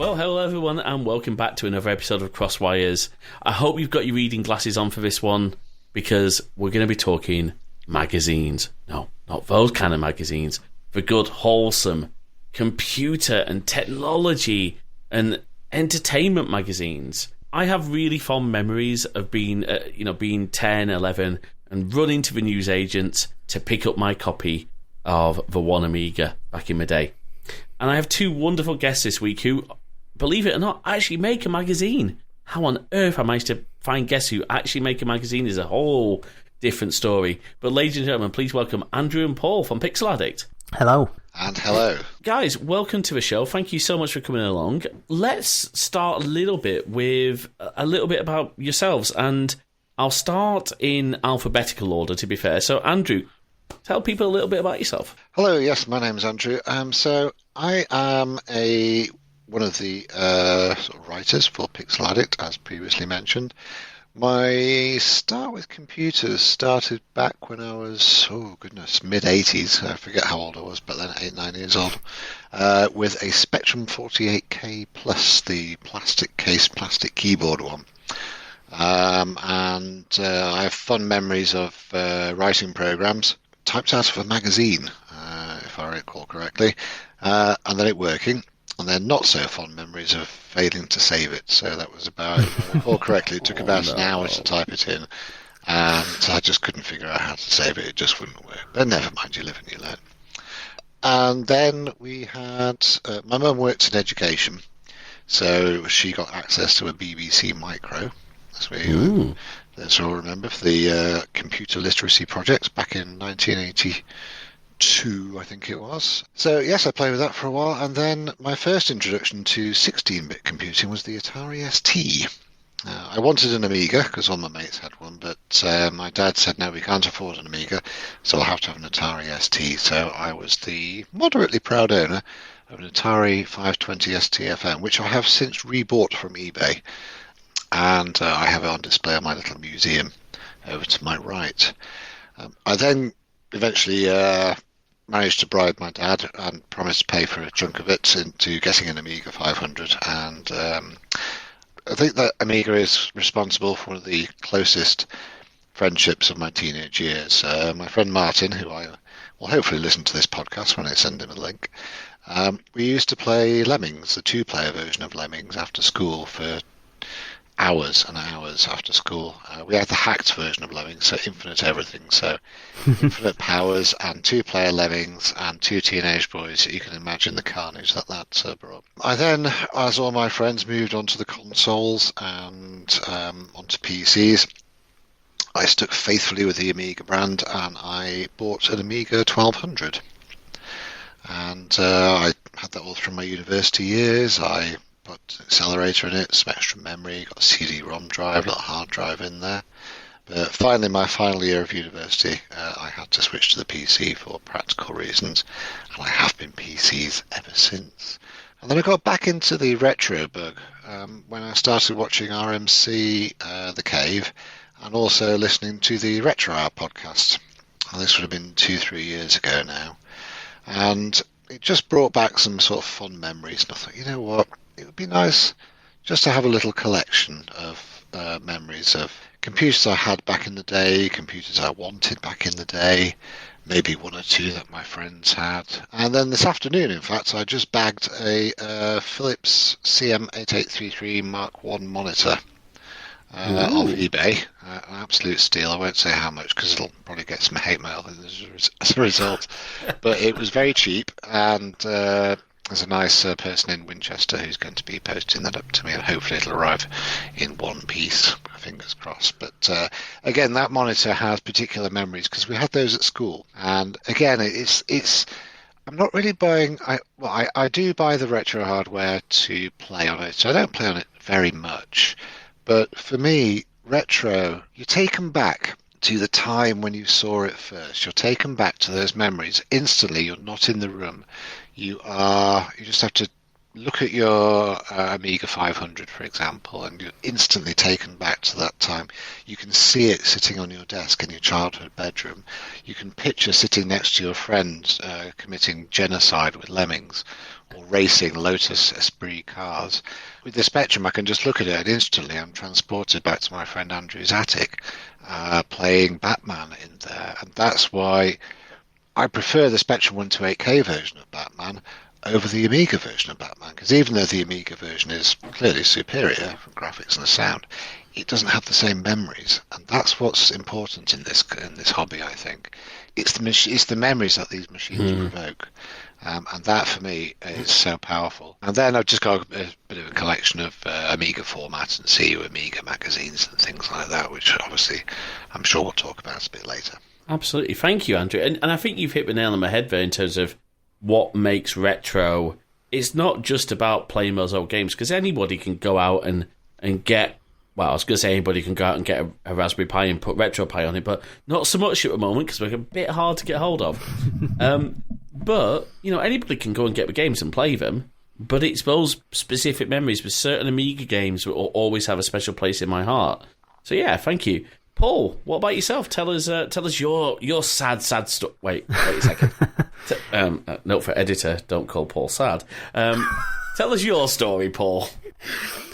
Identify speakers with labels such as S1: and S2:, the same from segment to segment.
S1: Well, hello everyone, and welcome back to another episode of Crosswires. I hope you've got your reading glasses on for this one, because we're going to be talking magazines. No, not those kind of magazines. The good, wholesome computer and technology and entertainment magazines. I have really fond memories of being 10, 11, and running to the newsagent to pick up my copy of the One Amiga back in the day. And I have two wonderful guests this week who, believe it or not, actually make a magazine. How on earth I managed to find guests who actually make a magazine is a whole different story. But ladies and gentlemen, please welcome Andrew and Paul from Pixel Addict.
S2: Hello.
S3: And hello.
S1: Guys, welcome to the show. Thank you so much for coming along. Let's start a little bit with a little bit about yourselves. And I'll start in alphabetical order, to be fair. So, Andrew, tell people a little bit about yourself.
S3: Hello, yes, my name's Andrew. So I am one of the sort of writers for Pixel Addict, as previously mentioned. My start with computers started back when I was, mid-80s. I forget how old I was, but then 8, 9 years old, with a Spectrum 48K Plus, the plastic case, plastic keyboard one. And I have fond memories of writing programs typed out of a magazine, if I recall correctly, and then it working. And then not so fond memories of failing to save it. So that was about, if I recall correctly, it took about an hour to type it in. And I just couldn't figure out how to save it. It just wouldn't work. But never mind, you live and you learn. And then we had, my mum worked in education. So she got access to a BBC Micro. Let's all remember, for the computer literacy project back in 1982, I think it was. So yes, I played with that for a while, and then my first introduction to 16-bit computing was the Atari ST. I wanted an Amiga because all my mates had one, but my dad said no, we can't afford an Amiga, so I'll have to have an Atari ST. So I was the moderately proud owner of an Atari 520 ST-FM, which I have since rebought from eBay, and I have it on display in my little museum over to my right. I then eventually managed to bribe my dad and promised to pay for a chunk of it into getting an Amiga 500. And I think that Amiga is responsible for one of the closest friendships of my teenage years. My friend Martin, who I will hopefully listen to this podcast when I send him a link, we used to play Lemmings, the two-player version of Lemmings, after school for hours and hours after school. We had the hacked version of Lemmings, so infinite everything. So infinite powers and two-player Lemmings and two teenage boys. You can imagine the carnage that brought. I then, as all my friends, moved on to the consoles and onto PCs. I stuck faithfully with the Amiga brand, and I bought an Amiga 1200. And I had that all through my university years. I put an accelerator in it, some extra memory, got a CD-ROM drive, a little hard drive in there. But finally, my final year of university, I had to switch to the PC for practical reasons, and I have been PCs ever since. And then I got back into the retro bug when I started watching RMC, The Cave, and also listening to the Retro Hour podcast. And this would have been 2-3 years ago now. And it just brought back some sort of fond memories. And I thought, you know what? It would be nice just to have a little collection of memories of computers I had back in the day, computers I wanted back in the day, maybe one or two that my friends had. And then this afternoon, in fact, I just bagged a Philips CM8833 Mark I monitor off eBay. An absolute steal. I won't say how much because it'll probably get some hate mail as a result. But it was very cheap, and there's a nice person in Winchester who's going to be posting that up to me, and hopefully it'll arrive in one piece, fingers crossed. But again, that monitor has particular memories because we had those at school. And again, it's I'm not really buying. I do buy the retro hardware to play on it. So I don't play on it very much. But for me, retro, you're taken back to the time when you saw it first. You're taken back to those memories instantly. You're not in the room. You just have to look at your Amiga 500, for example, and you're instantly taken back to that time. You can see it sitting on your desk in your childhood bedroom. You can picture sitting next to your friend committing genocide with lemmings or racing Lotus Esprit cars. With the Spectrum, I can just look at it and instantly I'm transported back to my friend Andrew's attic, playing Batman in there. And that's why I prefer the Spectrum 128K version of Batman over the Amiga version of Batman, because even though the Amiga version is clearly superior from graphics and the sound, it doesn't have the same memories, and that's what's important in this hobby. I think it's the memories that these machines provoke, and that for me is so powerful. And then I've just got a bit of a collection of Amiga format and CU Amiga magazines and things like that, which obviously I'm sure we'll talk about a bit later.
S1: Absolutely, thank you, Andrew. And I think you've hit the nail on the head there in terms of what makes retro. It's not just about playing those old games, because anybody can go out and get, well, I was going to say anybody can go out and get a Raspberry Pi and put RetroPie on it, but not so much at the moment because we're a bit hard to get hold of. But, anybody can go and get the games and play them, but it's those specific memories with certain Amiga games that will always have a special place in my heart. So yeah, thank you. Paul, what about yourself? Tell us your sad story. Wait a second. Note for editor: don't call Paul sad. Tell us your story, Paul.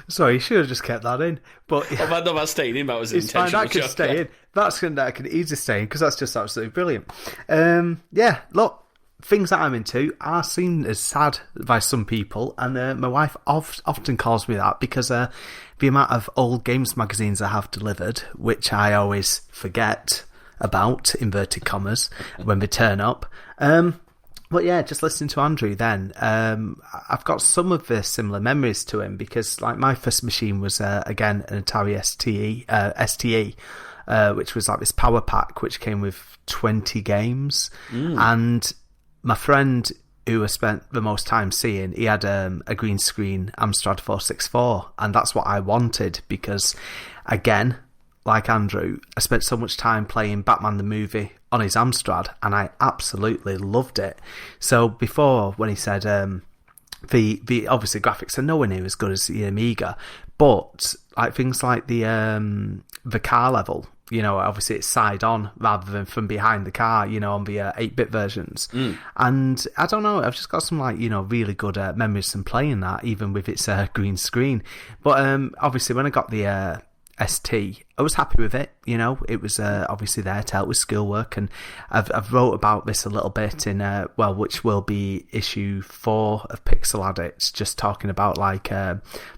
S2: Sorry, you should have just kept that in. But
S1: that's staying in. That was
S2: it's fine. That could stay in. That could easily stay in because that's just absolutely brilliant. Yeah, look, things that I'm into are seen as sad by some people, and my wife often calls me that because the amount of old games magazines I have delivered, which I always forget about, inverted commas, when they turn up. But yeah, just listening to Andrew then, I've got some of the similar memories to him because like my first machine was, again, an Atari STE, which was like this power pack which came with 20 games. And my friend who I spent the most time seeing, he had a green screen Amstrad 464, and that's what I wanted because, again, like Andrew, I spent so much time playing Batman the movie on his Amstrad, and I absolutely loved it. So before, when he said the obviously graphics are nowhere near as good as the Amiga, but like things like the car level, obviously it's side on rather than from behind the car, on the 8-bit versions. And I don't know, I've just got some really good memories from playing that, even with its green screen. But obviously when I got the ST, I was happy with it. It was obviously there to help with schoolwork, and I've wrote about this a little bit in which will be issue 4 of Pixel Addict, just talking about like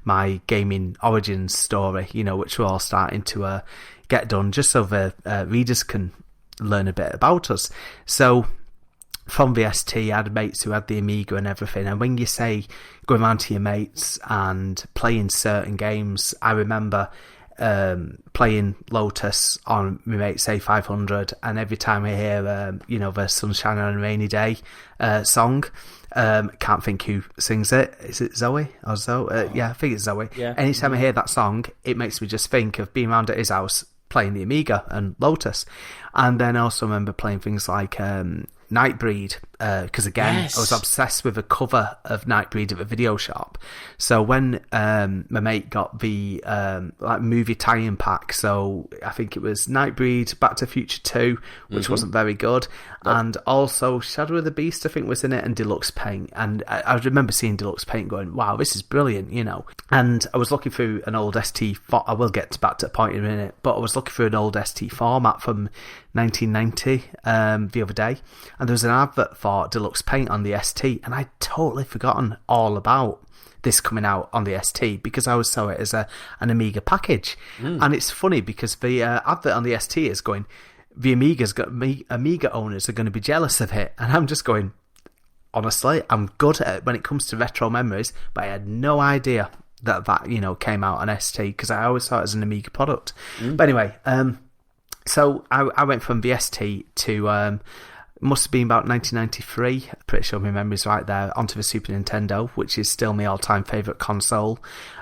S2: my gaming origins story, which we're all starting to get done, just so the readers can learn a bit about us. So from the ST, I had mates who had the Amiga and everything, and when you say going around to your mates and playing certain games, I remember playing Lotus on my mate's A500, and every time I hear the Sunshine on a Rainy Day song, can't think who sings it. Is it Zoe or Zoe? Yeah, I think it's Zoe. Yeah. Anytime I hear that song, it makes me just think of being around at his house playing the Amiga and Lotus. And then I also remember playing things like Nightbreed, because again, yes, I was obsessed with a cover of Nightbreed at the video shop. So when my mate got the movie tie-in pack, so I think it was Nightbreed, Back to the Future 2, which wasn't very good, and also Shadow of the Beast, I think, was in it, and Deluxe Paint. And I remember seeing Deluxe Paint going, wow, this is brilliant, And I was looking through an old ST, I will get back to the point in a minute, but I was looking through an old ST format from 1990 the other day, and there was an advert for Deluxe Paint on the ST, and I'd totally forgotten all about this coming out on the ST because I always saw it as an Amiga package. And it's funny because the advert on the ST is going, the Amiga owners are going to be jealous of it, and I'm just going, honestly, I'm good at it when it comes to retro memories, but I had no idea that came out on ST because I always saw it as an Amiga product. But anyway, so I went from the ST to It must have been about 1993. Pretty sure my memory's right there. Onto the Super Nintendo, which is still my all-time favourite console,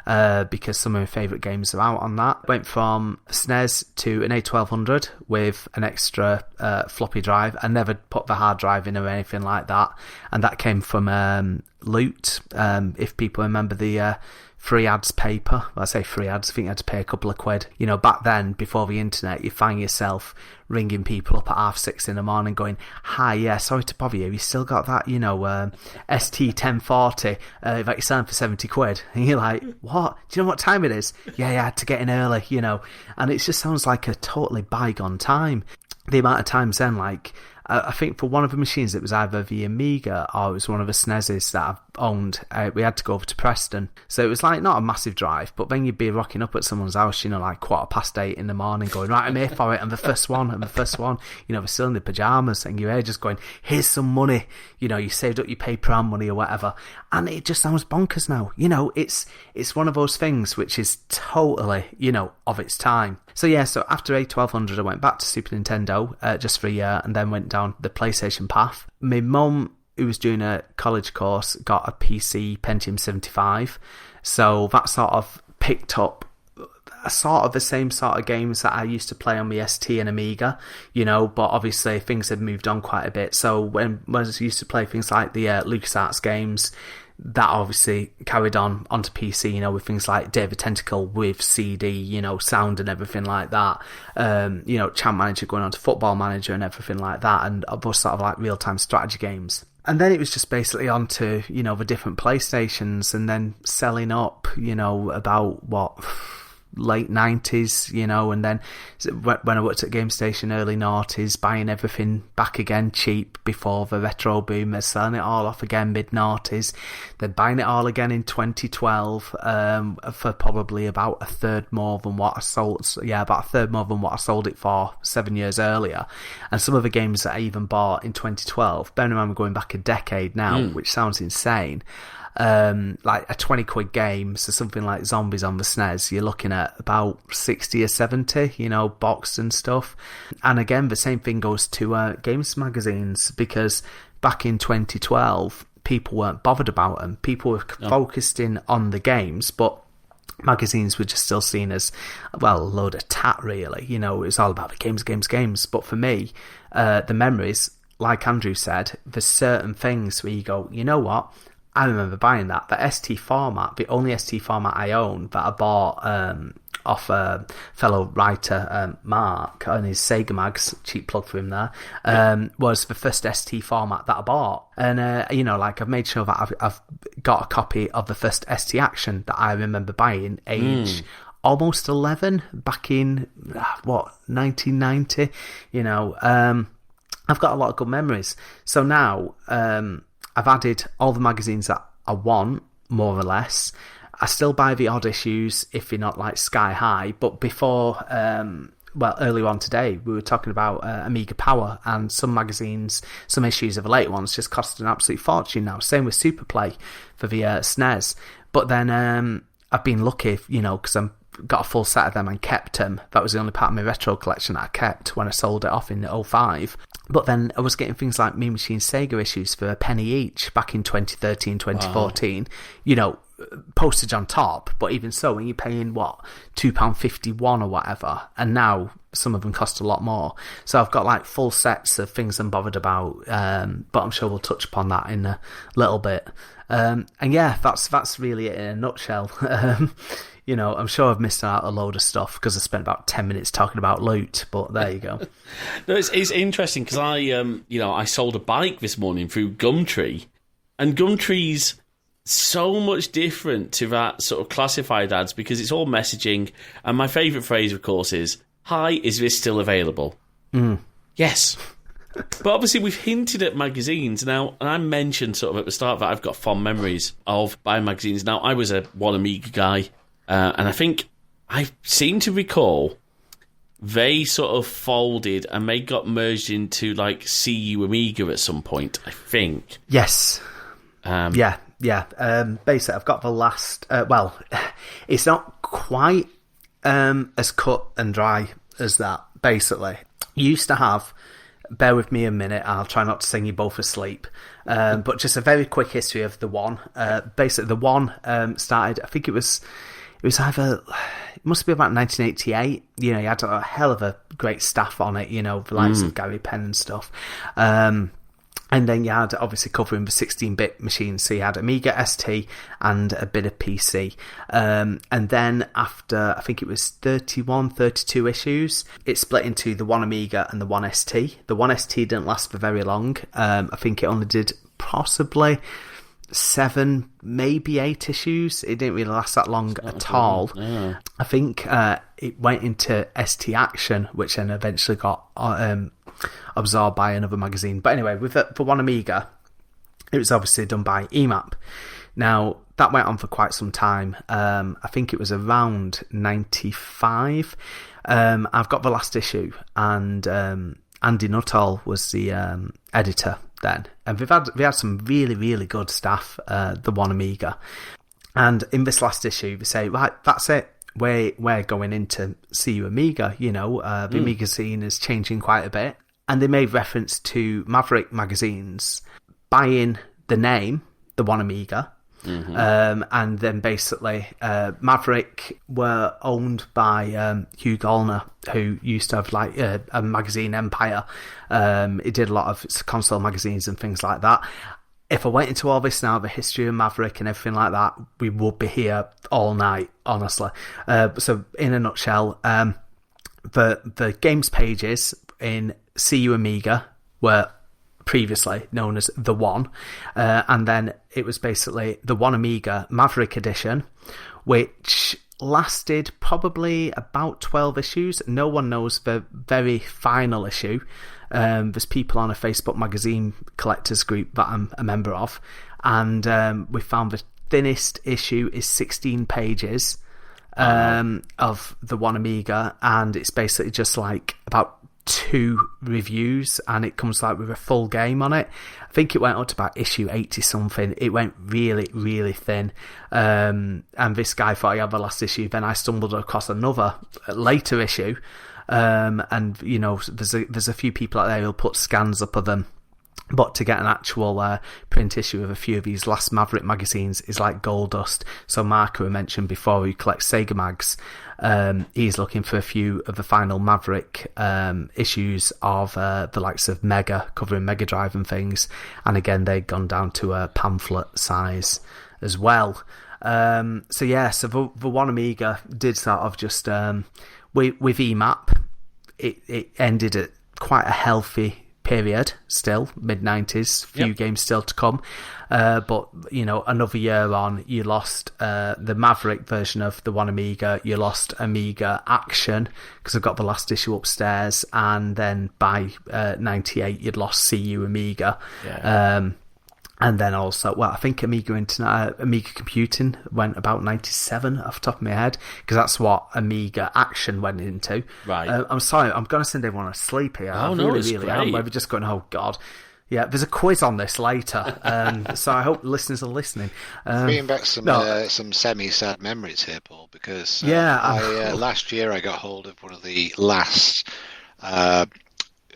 S2: because some of my favourite games are out on that. Went from SNES to an A1200 with an extra floppy drive. I never put the hard drive in or anything like that. And that came from Loot, if people remember the free ads paper. Well, I say free ads, I think you had to pay a couple of quid. You know, back then, before the internet, you find yourself ringing people up at 6:30 in the morning going, hi, yeah, sorry to bother you, you still got that, you know, ST1040 that you're selling for 70 quid. And you're like, what? Do you know what time it is? Yeah, I had to get in early, you know. And it just sounds like a totally bygone time. The amount of times then, like, I think for one of the machines, it was either the Amiga or it was one of the SNESes that I've owned. We had to go over to Preston. So it was like not a massive drive, but then you'd be rocking up at someone's house, you know, like 8:15 in the morning going, right, I'm here for it. I'm the first one. You know, they're still in their pyjamas and you're here just going, here's some money. You know, you saved up your paper and money or whatever. And it just sounds bonkers now. You know, it's one of those things which is totally, you know, of its time. So yeah, so after A1200, I went back to Super Nintendo just for a year and then went down the PlayStation path. My mum, who was doing a college course, got a PC Pentium 75. So that sort of picked up sort of the same sort of games that I used to play on my ST and Amiga, you know, but obviously things had moved on quite a bit. So when I used to play things like the LucasArts games, that obviously carried on onto PC, you know, with things like Day of the Tentacle with CD, you know, sound and everything like that. You know, Champ Manager going on to Football Manager and everything like that, and those sort of like real-time strategy games. And then it was just basically on to, you know, the different PlayStations and then selling up, you know, about late 90s, you know, and then when I worked at Game Station, early noughties, buying everything back again cheap before the retro boom, they're selling it all off again mid noughties, then buying it all again in 2012 for probably about a third more than what I sold it for 7 years earlier. And some of the games that I even bought in 2012, bearing in mind we're going back a decade now, which sounds insane, like a 20 quid game, so something like Zombies on the SNES, you're looking at about 60 or 70, you know, boxed and stuff. And again, the same thing goes to games magazines, because back in 2012, people weren't bothered about them. People were focused in on the games, but magazines were just still seen as, well, a load of tat, really. You know, it was all about the games. But for me, the memories, like Andrew said, there's certain things where you go, you know what? I remember buying that. The ST format, the only ST format I own that I bought off a fellow writer, Mark, and his Sega Mags, cheap plug for him there, was the first ST format that I bought. And, you know, like, I've made sure that I've got a copy of the first ST Action that I remember buying, age almost 11, back in, 1990, you know. I've got a lot of good memories. So now, I've added all the magazines that I want, more or less. I still buy the odd issues if they're not like sky high. But before, earlier on today, we were talking about Amiga Power, and some magazines, some issues of the late ones just cost an absolute fortune now. Same with Superplay for the SNES. But then I've been lucky, you know, because I've got a full set of them and kept them. That was the only part of my retro collection that I kept when I sold it off in 2005. But then I was getting things like Mean Machine Sega issues for a penny each back in 2013, 2014. Wow. You know, postage on top, but even so, when you're paying, £2.51 or whatever, and now some of them cost a lot more. So I've got like full sets of things I'm bothered about, but I'm sure we'll touch upon that in a little bit. And yeah, that's really it in a nutshell. You know, I'm sure I've missed out a load of stuff because I spent about 10 minutes talking about Loot, but there you go.
S1: No, it's interesting because I sold a bike this morning through Gumtree, and Gumtree's so much different to that sort of classified ads because it's all messaging, and my favourite phrase, of course, is, "Hi, is this still available?" Yes. But obviously we've hinted at magazines now, and I mentioned sort of at the start that I've got fond memories of buying magazines. Now, I was a one Amiga guy, and I think I seem to recall they sort of folded and they got merged into like CU Amiga at some point, I think.
S2: Yes. Yeah. Basically, I've got the last... it's not quite as cut and dry as that, basically. You used to have bear with me a minute. I'll try not to sing you both asleep. But just a very quick history of the One. Basically, the One started, I think it was either, it must be about 1988. You know, you had a hell of a great staff on it, you know, the likes of Gary Penn and stuff. And then you had, obviously, covering the 16-bit machines. So you had Amiga, ST, and a bit of PC. And then after, I think it was 31, 32 issues, it split into the One Amiga and the One ST. The One ST didn't last for very long. I think it only did possibly 7, maybe 8 issues. It didn't really last that long at all. Yeah. I think it went into ST Action, which then eventually got absorbed by another magazine. But anyway, for One Amiga, it was obviously done by EMAP. Now, that went on for quite some time. I think it was around 95. I've got the last issue, and Andy Nuttall was the editor then. And we had some really, really good staff, the One Amiga. And in this last issue, they say, right, that's it. We're going into CU Amiga, you know, the Amiga scene is changing quite a bit. And they made reference to Maverick magazines buying the name, the One Amiga. And then basically, Maverick were owned by Hugh Gallner, who used to have like a magazine empire. He did a lot of console magazines and things like that. If I went into all this now, the history of Maverick and everything like that, we would be here all night, honestly. So in a nutshell, the games pages in CU Amiga were previously known as The One, and then it was basically the One Amiga Maverick edition, which lasted probably about 12 issues. No one knows the very final issue. There's people on a Facebook magazine collectors group that I'm a member of, and we found the thinnest issue is 16 pages of the One Amiga, and it's basically just like about 2 reviews, and it comes like with a full game on it. I think it went up to about issue 80 something. It went really, really thin. And this guy thought he had the last issue. Then I stumbled across another later issue. And you know, there's a few people out there who'll put scans up of them. But to get an actual print issue of a few of these last Maverick magazines is like gold dust. So Mark, who I mentioned before, who collects Sega Mags, he's looking for a few of the final Maverick issues of the likes of Mega, covering Mega Drive and things. And again, they've gone down to a pamphlet size as well. So the One Amiga did sort of just, with EMAP, it ended at quite a healthy period still, mid-90s, few games still to come, but you know, another year on, you lost the Maverick version of the One Amiga, you lost Amiga Action, because I've got the last issue upstairs, and then by 98 you'd lost CU Amiga. And then also, well, I think Amiga Computing went about 97 off the top of my head, because that's what Amiga Action went into. Right. I'm sorry, I'm going to send everyone asleep here.
S1: Oh, no, it's
S2: really
S1: great.
S2: We're just going, oh, God. Yeah, there's a quiz on this later, so I hope listeners are listening.
S3: Bringing back some semi-sad memories here, Paul, because last year I got hold of one of the last...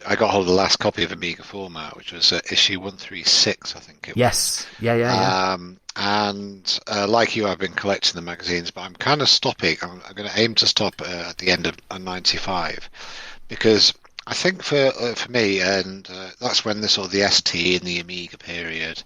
S3: I got hold of the last copy of Amiga format, which was issue 136, I think it was.
S2: Yes, yeah.
S3: And like you, I've been collecting the magazines, but I'm kind of stopping. I'm going to aim to stop at the end of 95, because I think for me, and that's when the ST and the Amiga period,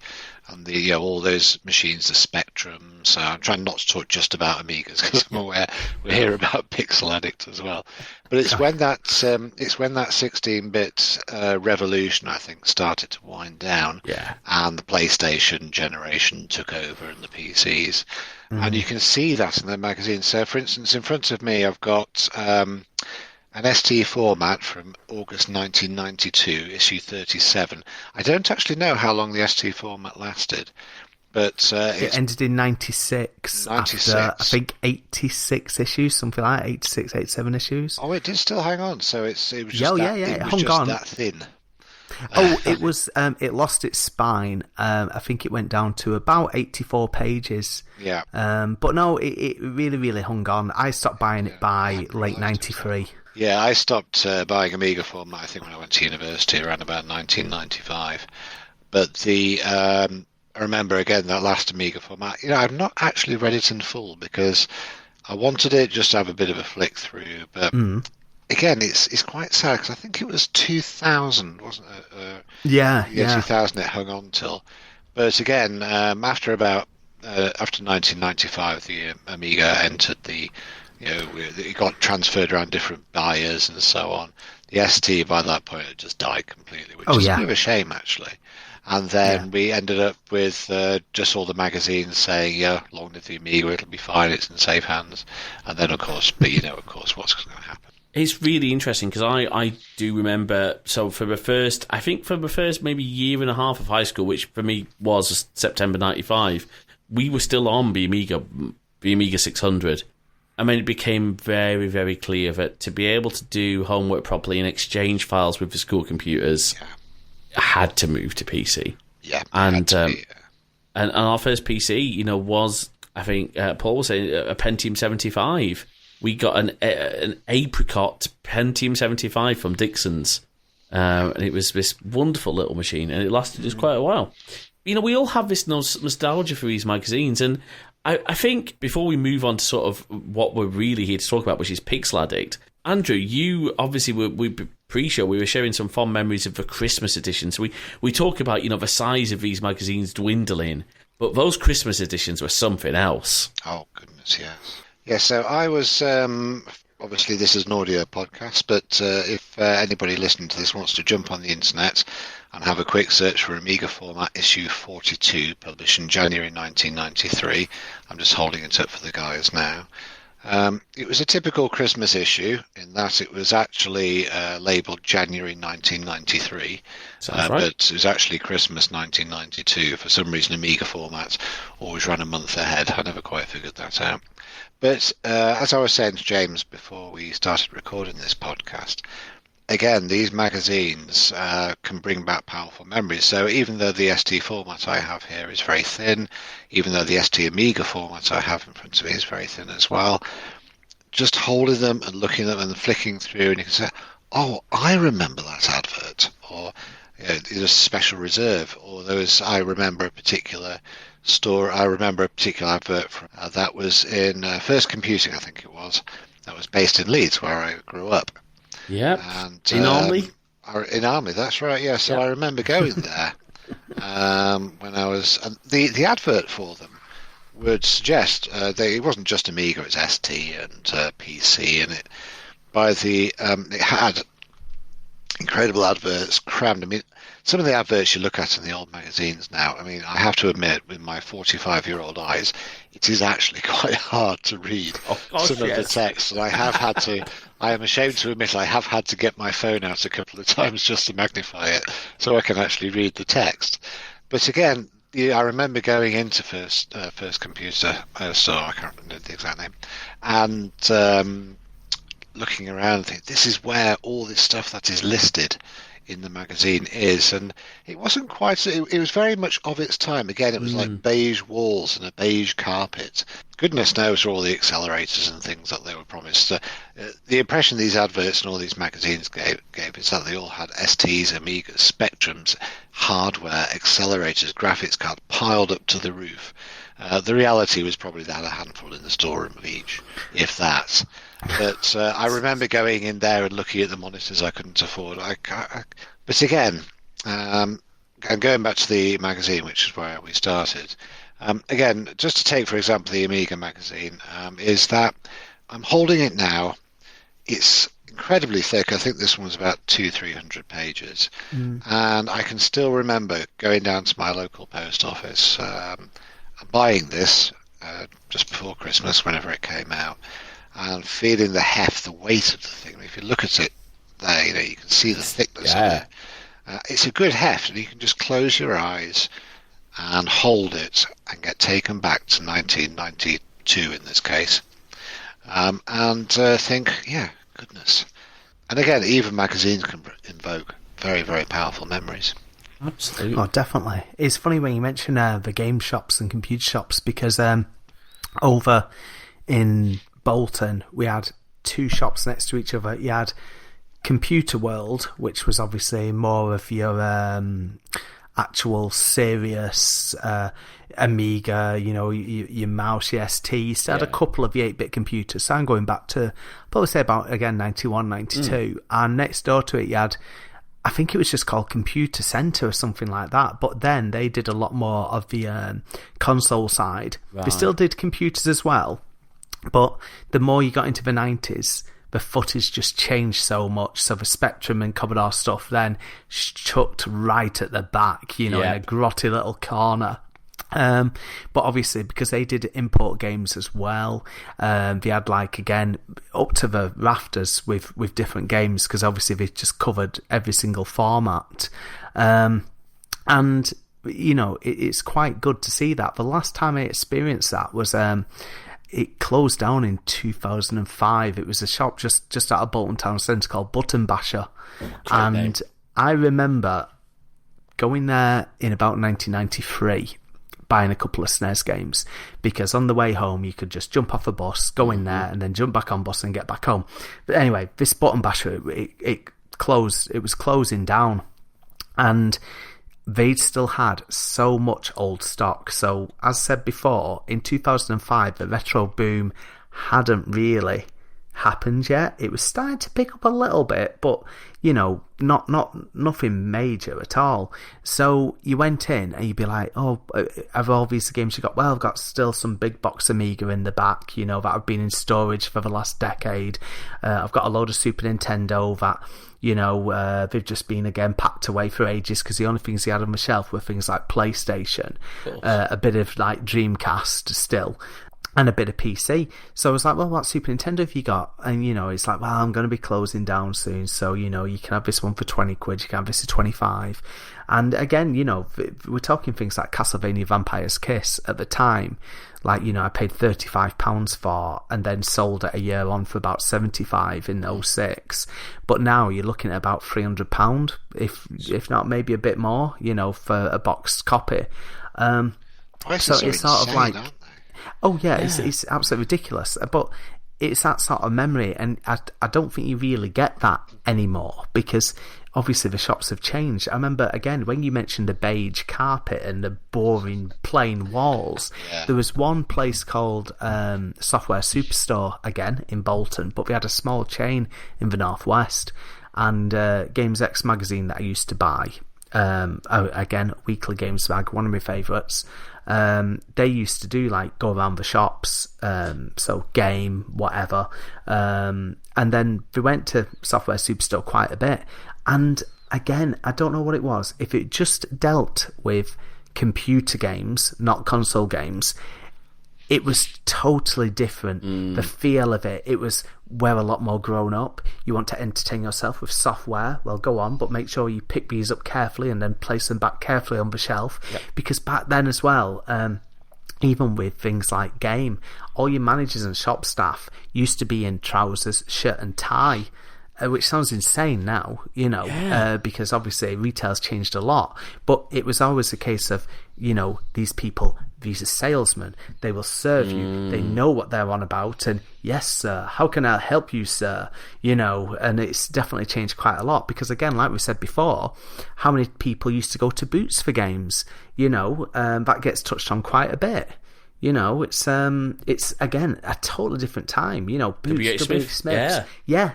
S3: and the all those machines, the Spectrum. So I'm trying not to talk just about Amigas, because I'm aware we hear about Pixel Addict as well. But it's when that 16-bit revolution, I think, started to wind down, and the PlayStation generation took over, and the PCs, and you can see that in the magazine. So, for instance, in front of me, I've got an ST format from August 1992, issue 37. I don't actually know how long the ST format lasted, but
S2: it ended in 96. After, I think, 86 issues, something like that, 86, 87 issues.
S3: Oh, it did still hang on, so it was just
S2: it was just
S3: that thin.
S2: It was. It lost its spine. I think it went down to about 84 pages.
S3: Yeah.
S2: But no, it really, really hung on. I stopped buying it by late 93.
S3: Yeah, I stopped buying Amiga format, I think, when I went to university around about 1995. But I remember again that last Amiga format. I've not actually read it in full because I wanted it just to have a bit of a flick through. But again, it's quite sad because I think it was 2000, wasn't it?
S2: Yeah.
S3: 2000 it hung on till. But again, after 1995, the Amiga entered it got transferred around different buyers and so on. The ST by that point had just died completely, which is a bit of a shame actually. And then we ended up with just all the magazines saying, long live the Amiga, it'll be fine, it's in safe hands. And then, of course, what's going to happen?
S1: It's really interesting because I do remember, so for the first maybe year and a half of high school, which for me was September 95, we were still on the Amiga 600. I mean, it became very, very clear that to be able to do homework properly and exchange files with the school computers, had to move to PC.
S3: Yeah,
S1: and our first PC, was, I think Paul was saying, a Pentium 75. We got an Apricot Pentium 75 from Dixon's, and it was this wonderful little machine, and it lasted us quite a while. We all have this nostalgia for these magazines, and I think before we move on to sort of what we're really here to talk about, which is Pixel Addict, Andrew, you obviously we pre-show we were sharing some fond memories of the Christmas editions. We talk about the size of these magazines dwindling, but those Christmas editions were something else.
S3: Oh goodness, yes. Yeah, so I was obviously this is an audio podcast, but if anybody listening to this wants to jump on the internet and have a quick search for Amiga Format issue 42, published in January 1993, I'm just holding it up for the guys now. It was a typical Christmas issue in that it was actually labelled January 1993,
S1: right.
S3: But it was actually Christmas 1992. For some reason, Amiga formats always ran a month ahead. I never quite figured that out. But as I was saying to James before we started recording this podcast, again, these magazines can bring back powerful memories. So even though the ST format I have here is very thin, even though the ST Amiga format I have in front of me is very thin as well, just holding them and looking at them and flicking through, and you can say, oh, I remember that advert, or there's a special reserve, or I remember a particular store, I remember a particular advert from, that was in First Computing, I think it was, that was based in Leeds, where I grew up.
S1: Yeah, in Army?
S3: In Army, that's right, yeah. So I remember going there when I was... The advert for them would suggest it wasn't just Amiga, it was ST and PC, and it had incredible adverts crammed. I mean, some of the adverts you look at in the old magazines now, I mean, I have to admit, with my 45-year-old eyes, it is actually quite hard to read some of the text, and I am ashamed to admit I have had to get my phone out a couple of times just to magnify it so I can actually read the text. But again, I remember going into First Computer store, I can't remember the exact name, and looking around and thinking, this is where all this stuff that is listed in the magazine is, and it wasn't quite, it was very much of its time. Again, it was like beige walls and a beige carpet. Goodness knows all the accelerators and things that they were promised. The impression these adverts and all these magazines gave is that they all had STs, Amigas, Spectrums, hardware, accelerators, graphics cards piled up to the roof. The reality was probably they had a handful in the storeroom of each, if that. But I remember going in there and looking at the monitors I couldn't afford. But again, and going back to the magazine, which is where we started, again, just to take, for example, the Amiga magazine, is that I'm holding it now. It's incredibly thick. I think this one's about 200-300 pages. And I can still remember going down to my local post office and buying this just before Christmas, whenever it came out, and feeling the heft, the weight of the thing. If you look at it there, you can see the thickness of it. It's a good heft, and you can just close your eyes and hold it and get taken back to 1992 in this case, and think, yeah, goodness. And again, even magazines can invoke very, very powerful memories.
S1: Absolutely.
S2: Oh, definitely. It's funny when you mention the game shops and computer shops, because over in Bolton we had two shops next to each other. You had Computer World, which was obviously more of your actual serious Amiga, your mouse, your ST. You still had a couple of the 8-bit computers. So I'm going back to probably say about, again, 91, 92. And next door to it, you had, I think it was just called Computer Centre or something like that. But then they did a lot more of the console side. Right. They still did computers as well. But the more you got into the 90s, the footage just changed so much. So the Spectrum and Commodore stuff then chucked right at the back, in a grotty little corner. But obviously, because they did import games as well, they had, again, up to the rafters with different games, because obviously they just covered every single format. And, it's quite good to see that. The last time I experienced that was... it closed down in 2005. It was a shop just out of Bolton Town Centre called Button Basher. And I remember going there in about 1993, buying a couple of SNES games, because on the way home you could just jump off a bus, go in there, and then jump back on bus and get back home. But anyway, this Button Basher, it closed. It was closing down. And... they'd still had so much old stock. So, as said before, in 2005, the retro boom hadn't really happened yet. It was starting to pick up a little bit, but, nothing major at all. So, you went in and you'd be like, oh, have all these games you got? Well, I've got still some big box Amiga in the back, that have been in storage for the last decade. I've got a load of Super Nintendo that... they've just been, again, packed away for ages, because the only things he had on the shelf were things like PlayStation, a bit of, Dreamcast still, and a bit of PC. So I was like, well, what Super Nintendo have you got? And, it's like, well, I'm going to be closing down soon, so, you can have this one for 20 quid, you can have this for 25. And again, we're talking things like Castlevania Vampire's Kiss at the time. I paid £35 for, and then sold it a year on for about £75 in 06. But now you're looking at about £300, if not maybe a bit more, for a boxed copy. So it's sort of like, oh yeah, it's absolutely ridiculous. But it's that sort of memory, and I don't think you really get that anymore, because obviously the shops have changed. I remember, again, when you mentioned the beige carpet and the boring plain walls, there was one place called Software Superstore, again, in Bolton, but we had a small chain in the Northwest, and Games X magazine that I used to buy, again, Weekly Games Mag, one of my favourites. They used to do go around the shops, so game, whatever, and then we went to Software Superstore quite a bit, and again, I don't know what it was, if it just dealt with computer games, not console games, it was totally different. The feel of it was, we're a lot more grown up. You want to entertain yourself with software, well, go on, but make sure you pick these up carefully and then place them back carefully on the shelf. Because back then as well, even with things like game, all your managers and shop staff used to be in trousers, shirt and tie, which sounds insane now, because obviously retail's changed a lot. But it was always a case of, these people, these are salesmen, they will serve you, they know what they're on about, and yes, sir, how can I help you, sir? And it's definitely changed quite a lot, because again, like we said before, how many people used to go to Boots for games? That gets touched on quite a bit. It's again a totally different time. Boots, WHSmith. Yeah.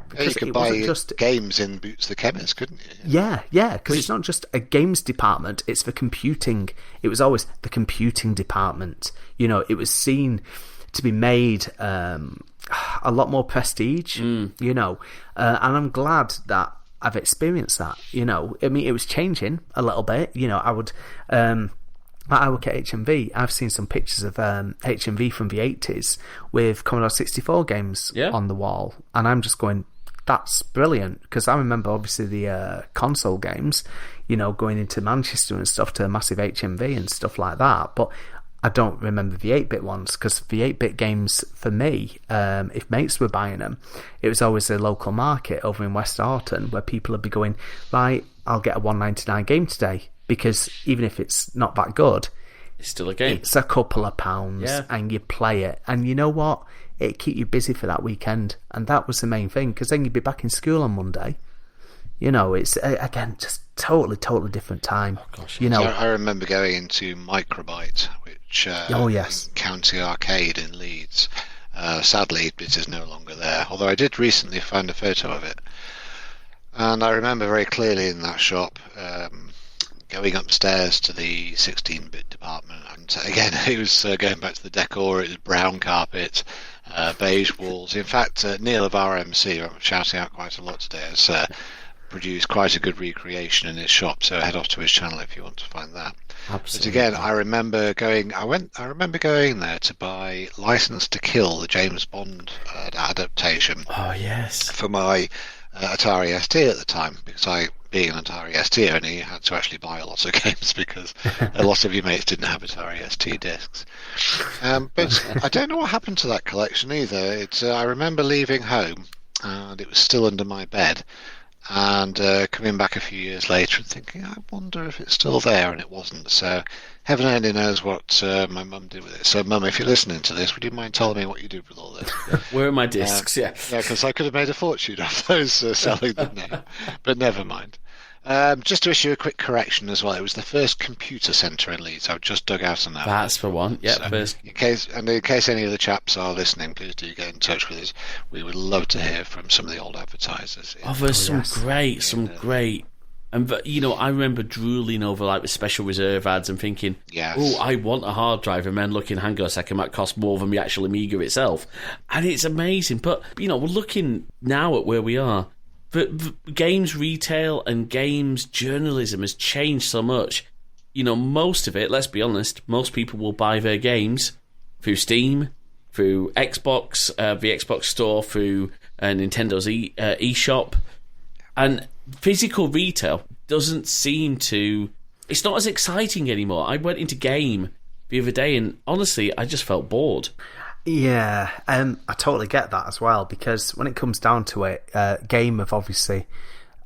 S2: Because
S3: you could buy just games in Boots the Chemist, couldn't you?
S2: Yeah. Because it's not just a games department; it's the computing. It was always the computing department. It was seen to be made a lot more prestige. And I'm glad that I've experienced that. I mean, it was changing a little bit. I would. I work at HMV. I've seen some pictures of HMV from the 80s with Commodore 64 games on the wall, and I'm just going, that's brilliant, because I remember obviously the console games, going into Manchester and stuff to a massive HMV and stuff like that, but I don't remember the 8-bit ones, because the 8-bit games for me, if mates were buying them, it was always a local market over in West Orton where people would be going, right, I'll get a $1.99 game today. Because even if it's not that good,
S1: it's still a game.
S2: It's a couple of pounds, and you play it. And you know what? it'd keep you busy for that weekend, and that was the main thing, because then you'd be back in school on Monday. It's again just totally different time.
S1: Oh, gosh.
S3: So I remember going into Microbyte, which
S2: yes,
S3: in County Arcade in Leeds. Sadly, it is no longer there, although I did recently find a photo of it. And I remember very clearly in that shop going upstairs to the 16-bit department. And again, it was going back to the decor. It was brown carpet, beige walls. In fact, Neil of RMC, I'm shouting out quite a lot today, has produced quite a good recreation in his shop. So head off to his channel if you want to find that.
S1: Absolutely.
S3: But again, I remember going there to buy License to Kill, the James Bond adaptation.
S1: Oh yes.
S3: For my Atari ST at the time, because being an Atari ST owner, you had to actually buy a lot of games because a lot of your mates didn't have Atari ST discs. But I don't know what happened to that collection either. I remember leaving home and it was still under my bed, and coming back a few years later and thinking, I wonder if it's still there, and it wasn't. So heaven only knows what my mum did with it. So Mum, if you're listening to this, would you mind telling me what you did with all this?
S1: Where are my discs? Yeah,
S3: because I could have made a fortune off those selling them now. But never mind. Just to issue a quick correction as well, it was the first computer centre in Leeds. I've just dug out on that.
S1: That's the one. Yeah,
S3: so
S1: first.
S3: In case any of the chaps are listening, please do get in touch with us. We would love to hear from some of the old advertisers.
S1: Oh, there's some great. And I remember drooling over like the special reserve ads and thinking,
S3: yes.
S1: Oh, I want a hard drive, and then looking, hang on a second, might cost more than the actual Amiga itself. And it's amazing. But we're looking now at where we are. The games retail and games journalism has changed so much. Most of it, let's be honest, most people will buy their games through Steam, through Xbox, the Xbox store, through Nintendo's eShop. And physical retail doesn't seem to... It's not as exciting anymore. I went into Game the other day and honestly, I just felt bored.
S2: Yeah, I totally get that as well, because when it comes down to it, Game have obviously...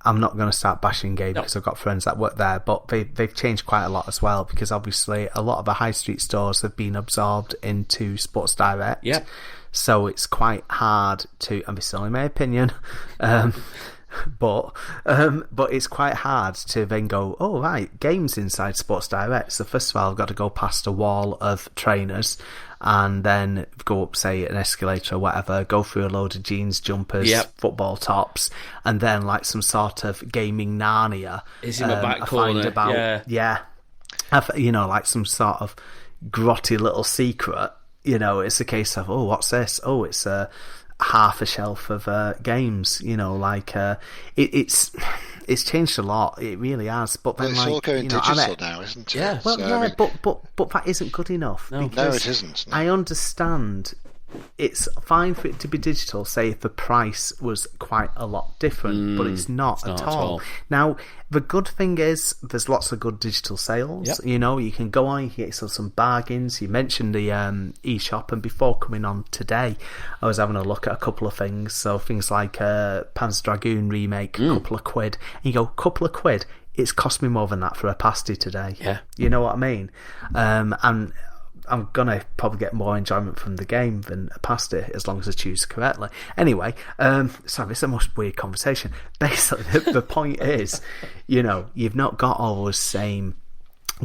S2: I'm not going to start bashing Game because I've got friends that work there, but they've changed quite a lot as well, because obviously a lot of the high street stores have been absorbed into Sports Direct.
S1: Yeah.
S2: So it's quite hard to, and this is only my opinion, but it's quite hard to then go, oh right, Games inside Sports Direct. So first of all, I've got to go past a wall of trainers and then go up, say, an escalator or whatever, go through a load of jeans, jumpers, football tops, and then like some sort of gaming Narnia.
S1: It's in the back corner.
S2: Like some sort of grotty little secret. It's a case of, oh, what's this? Oh, it's half a shelf of games. It's changed a lot. It really has. But then,
S3: it's all going digital now, isn't it?
S1: Yeah.
S2: Well, but that isn't good enough.
S1: No,
S3: it isn't. No.
S2: I understand. It's fine for it to be digital, say if the price was quite a lot different, but it's not at all. Now, the good thing is there's lots of good digital sales.
S1: Yep.
S2: You can go on, you can get some bargains. You mentioned the eShop, and before coming on today, I was having a look at a couple of things. So things like Panzer Dragoon remake, a couple of quid. And you go, couple of quid? It's cost me more than that for a pasty today.
S1: Yeah.
S2: You know what I mean? And I'm going to probably get more enjoyment from the game than a pasty, as long as I choose correctly. Anyway, sorry, it's a most weird conversation. Basically, the point is, you've not got all those same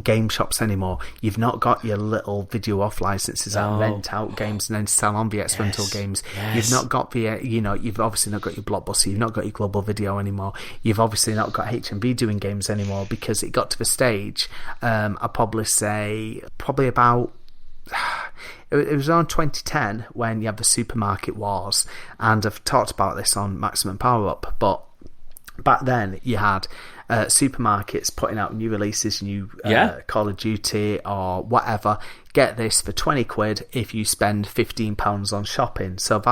S2: game shops anymore. You've not got your little video off licenses that rent out games and then sell on VX rental games.
S1: Yes.
S2: You've not got the, you've obviously not got your Blockbuster. You've not got your Global Video anymore. You've obviously not got HMV doing games anymore, because it got to the stage, I'd probably say, about... It was around 2010 when you had the supermarket wars, and I've talked about this on Maximum Power Up, but back then you had supermarkets putting out new releases, new Call of Duty or whatever. Get this, for 20 quid if you spend £15 on shopping. So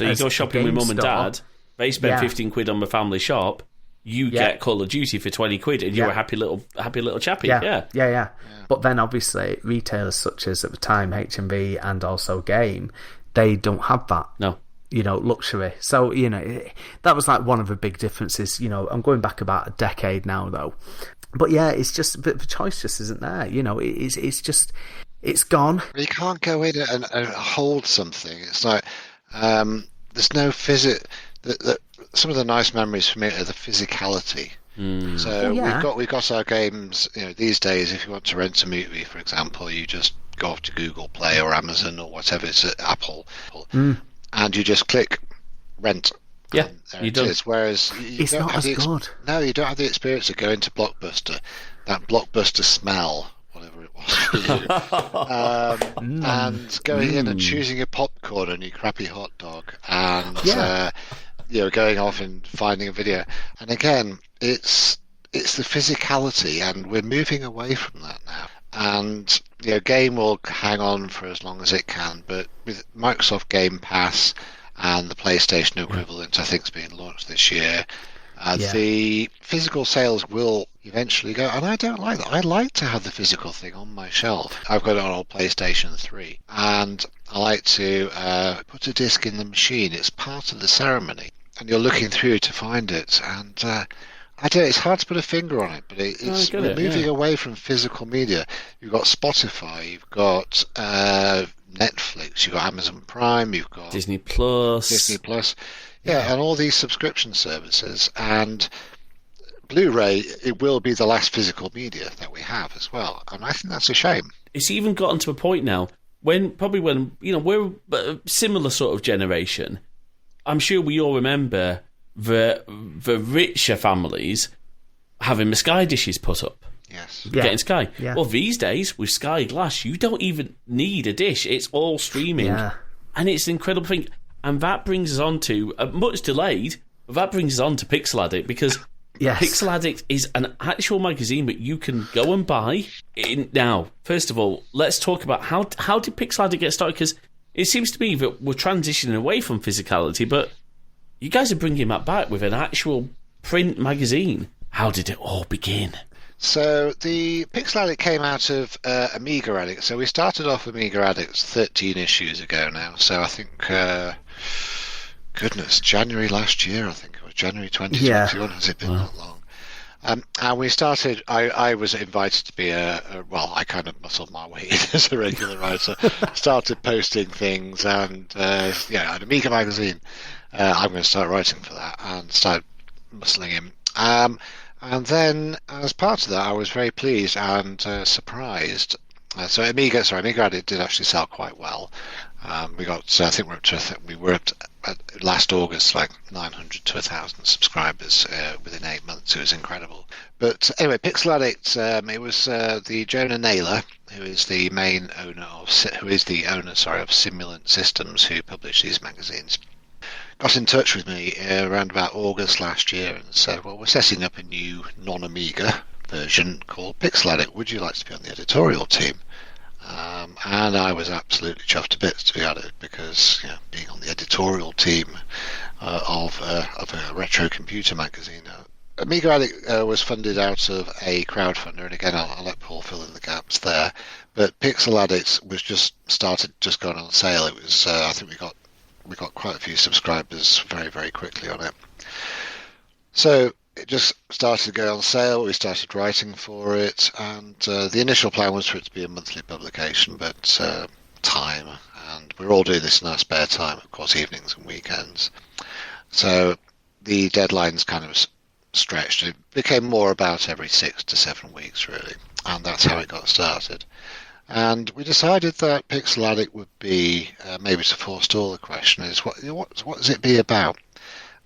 S1: you go shopping with mum and dad, they spend 15 quid on the family shop, you get Call of Duty for 20 quid and you're a happy little chappy.
S2: Yeah. But then obviously retailers such as at the time HMV and also Game, they don't have that.
S1: No.
S2: Luxury. So, that was like one of the big differences. I'm going back about a decade now though. But yeah, it's just, the choice just isn't there. It's just, It's gone.
S3: You can't go in and hold something. It's like there's no some of the nice memories for me are the physicality. So we've got our games. These days, if you want to rent a movie, for example, you just go off to Google Play or Amazon or whatever. It's at Apple, and you just click rent.
S1: Yeah, you do.
S3: Whereas
S2: it's not as good.
S3: No, you don't have the experience of going to Blockbuster. That Blockbuster smell, whatever it was for you, and going in and choosing your popcorn and your crappy hot dog, and going off and finding a video. And again, it's the physicality, and we're moving away from that now. And game will hang on for as long as it can, but with Microsoft Game Pass and the PlayStation equivalent, I think, is being launched this year. The physical sales will eventually go, and I don't like that. I like to have the physical thing on my shelf. I've got it on PlayStation 3, and I like to put a disc in the machine. It's part of the ceremony, and you're looking through to find it, and I don't know, it's hard to put a finger on it, but we're moving away from physical media. You've got Spotify, you've got Netflix, you've got Amazon Prime, you've got
S1: Disney Plus.
S3: And all these subscription services. And Blu-ray, it will be the last physical media that we have as well. And I think that's a shame.
S1: It's even gotten to a point now when we're a similar sort of generation. I'm sure we all remember the richer families having the Sky dishes put up.
S3: Yes.
S1: Getting Sky.
S2: Yeah.
S1: Well, these days, with Sky Glass, you don't even need a dish. It's all streaming. Yeah. And it's an incredible thing. And that brings us on to, much delayed, but that brings us on to Pixel Addict, because Pixel Addict is an actual magazine that you can go and buy. Now, first of all, let's talk about how did Pixel Addict get started, because it seems to me that we're transitioning away from physicality, but you guys are bringing that back with an actual print magazine. How did it all begin?
S3: So the Pixel Addict came out of Amiga Addict. So we started off Amiga Addict 13 issues ago now. So I think, January last year, I think it was January 2021. Has it been that long? And we started, I was invited to be I kind of muscled my way in as a regular writer. Started posting things and, an Amiga magazine. I'm going to start writing for that and start muscling in. And then, as part of that, I was very pleased and surprised. So Amiga Addict did actually sell quite well. We got, I think we were at last August, like 900 to 1,000 subscribers within 8 months. It was incredible. But anyway, Pixel Addict, it was the Jonah Naylor, who is the owner of Simulant Systems, who published these magazines, got in touch with me around about August last year and said, well, we're setting up a new non-Amiga version called Pixel Addict. Would you like to be on the editorial team? And I was absolutely chuffed to bits to be at it, because being on the editorial team of a retro computer magazine. Amiga Addict was funded out of a crowdfunder, and again, I'll let Paul fill in the gaps there. But Pixel Addict was just going on sale. It was, I think we got quite a few subscribers very, very quickly on it. So it just started to go on sale. We started writing for it, and the initial plan was for it to be a monthly publication, but time, and we're all doing this in our spare time, of course, evenings and weekends. So the deadlines kind of stretched. It became more about every 6 to 7 weeks, really, and that's how it got started. And we decided that Pixel Addict would be, maybe to forestall the question, is what does it be about?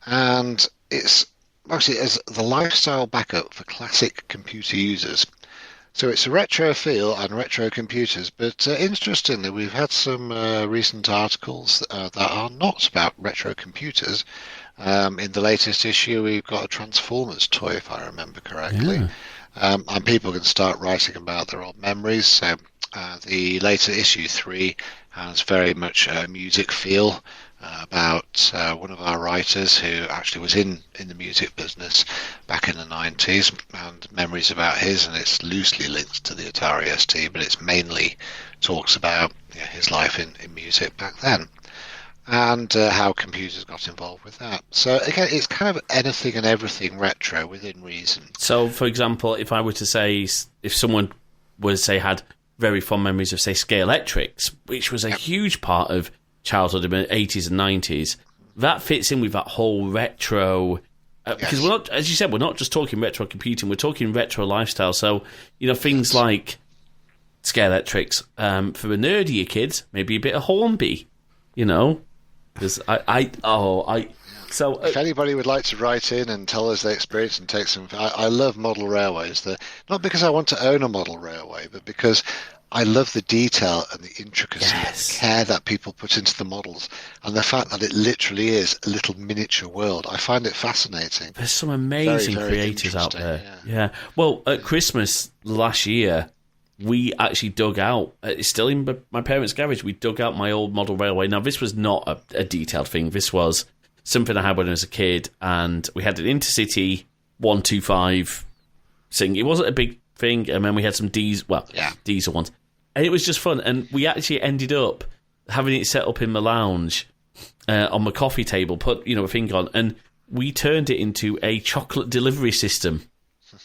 S3: And it's mostly as the lifestyle backup for classic computer users. So it's a retro feel and retro computers, but interestingly, we've had some recent articles that are not about retro computers. In the latest issue, we've got a Transformers toy, if I remember correctly. Yeah. And people can start writing about their old memories. So the later issue 3 has very much a music feel about one of our writers who actually was in the music business back in the 90s, and memories about his, and it's loosely linked to the Atari ST, but it's mainly talks about his life in music back then, and how computers got involved with that. So again, it's kind of anything and everything retro within reason.
S1: So, for example, if I were to say, if someone would say had very fond memories of, say, Scalextrics, which was a huge part of childhood in the 80s and 90s. That fits in with that whole retro... because we're not, as you said, we're not just talking retro computing, we're talking retro lifestyle. So, things like Scalextrics, for the nerdier kids, maybe a bit of Hornby, because
S3: if anybody would like to write in and tell us their experience and take some... I love model railways. Not because I want to own a model railway, but because I love the detail and the intricacy and the care that people put into the models, and the fact that it literally is a little miniature world. I find it fascinating.
S1: There's some amazing
S3: very
S1: creators out there. Yeah. Well, at Christmas last year, we actually dug out, it's still in my parents' garage, we dug out my old model railway. Now, this was not a detailed thing. This was something I had when I was a kid, and we had an Intercity 125 thing. It wasn't a big thing, and then we had some diesel ones. And it was just fun, and we actually ended up having it set up in the lounge on the coffee table, put a thing on, and we turned it into a chocolate delivery system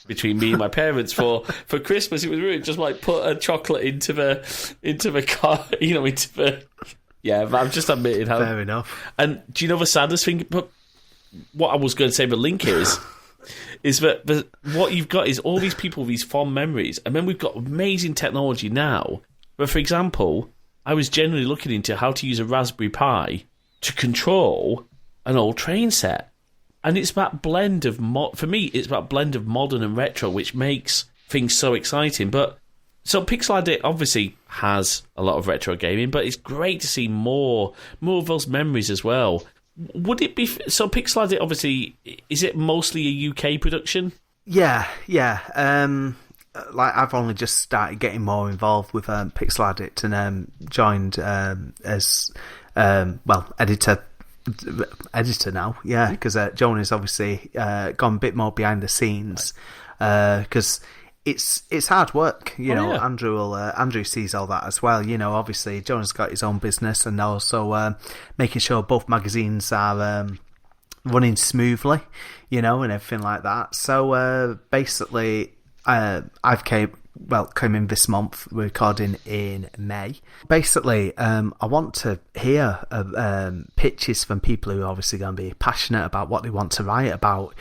S1: between me and my parents for Christmas. It was really just like put a chocolate into the car, into the... Yeah, but I've just admitted how...
S2: Fair enough.
S1: And do you know the saddest thing? But what I was going to say, the link is that what you've got is all these people with these fond memories, and then we've got amazing technology now. But for example, I was generally looking into how to use a Raspberry Pi to control an old train set. And it's that blend of... for me, it's that blend of modern and retro, which makes things so exciting. But... So Pixel Addict obviously has a lot of retro gaming, but it's great to see more of those memories as well. Would it be... So Pixel Addict, obviously, is it mostly a UK production?
S2: Yeah. I've only just started getting more involved with Pixel Addict and joined as, editor now, because Jonah's obviously gone a bit more behind the scenes, because... It's hard work, Andrew sees all that as well. Obviously, Jonah's got his own business, and also making sure both magazines are running smoothly, and everything like that. So basically, I've came in this month. We're recording in May. Basically, I want to hear pitches from people who are obviously going to be passionate about what they want to write about.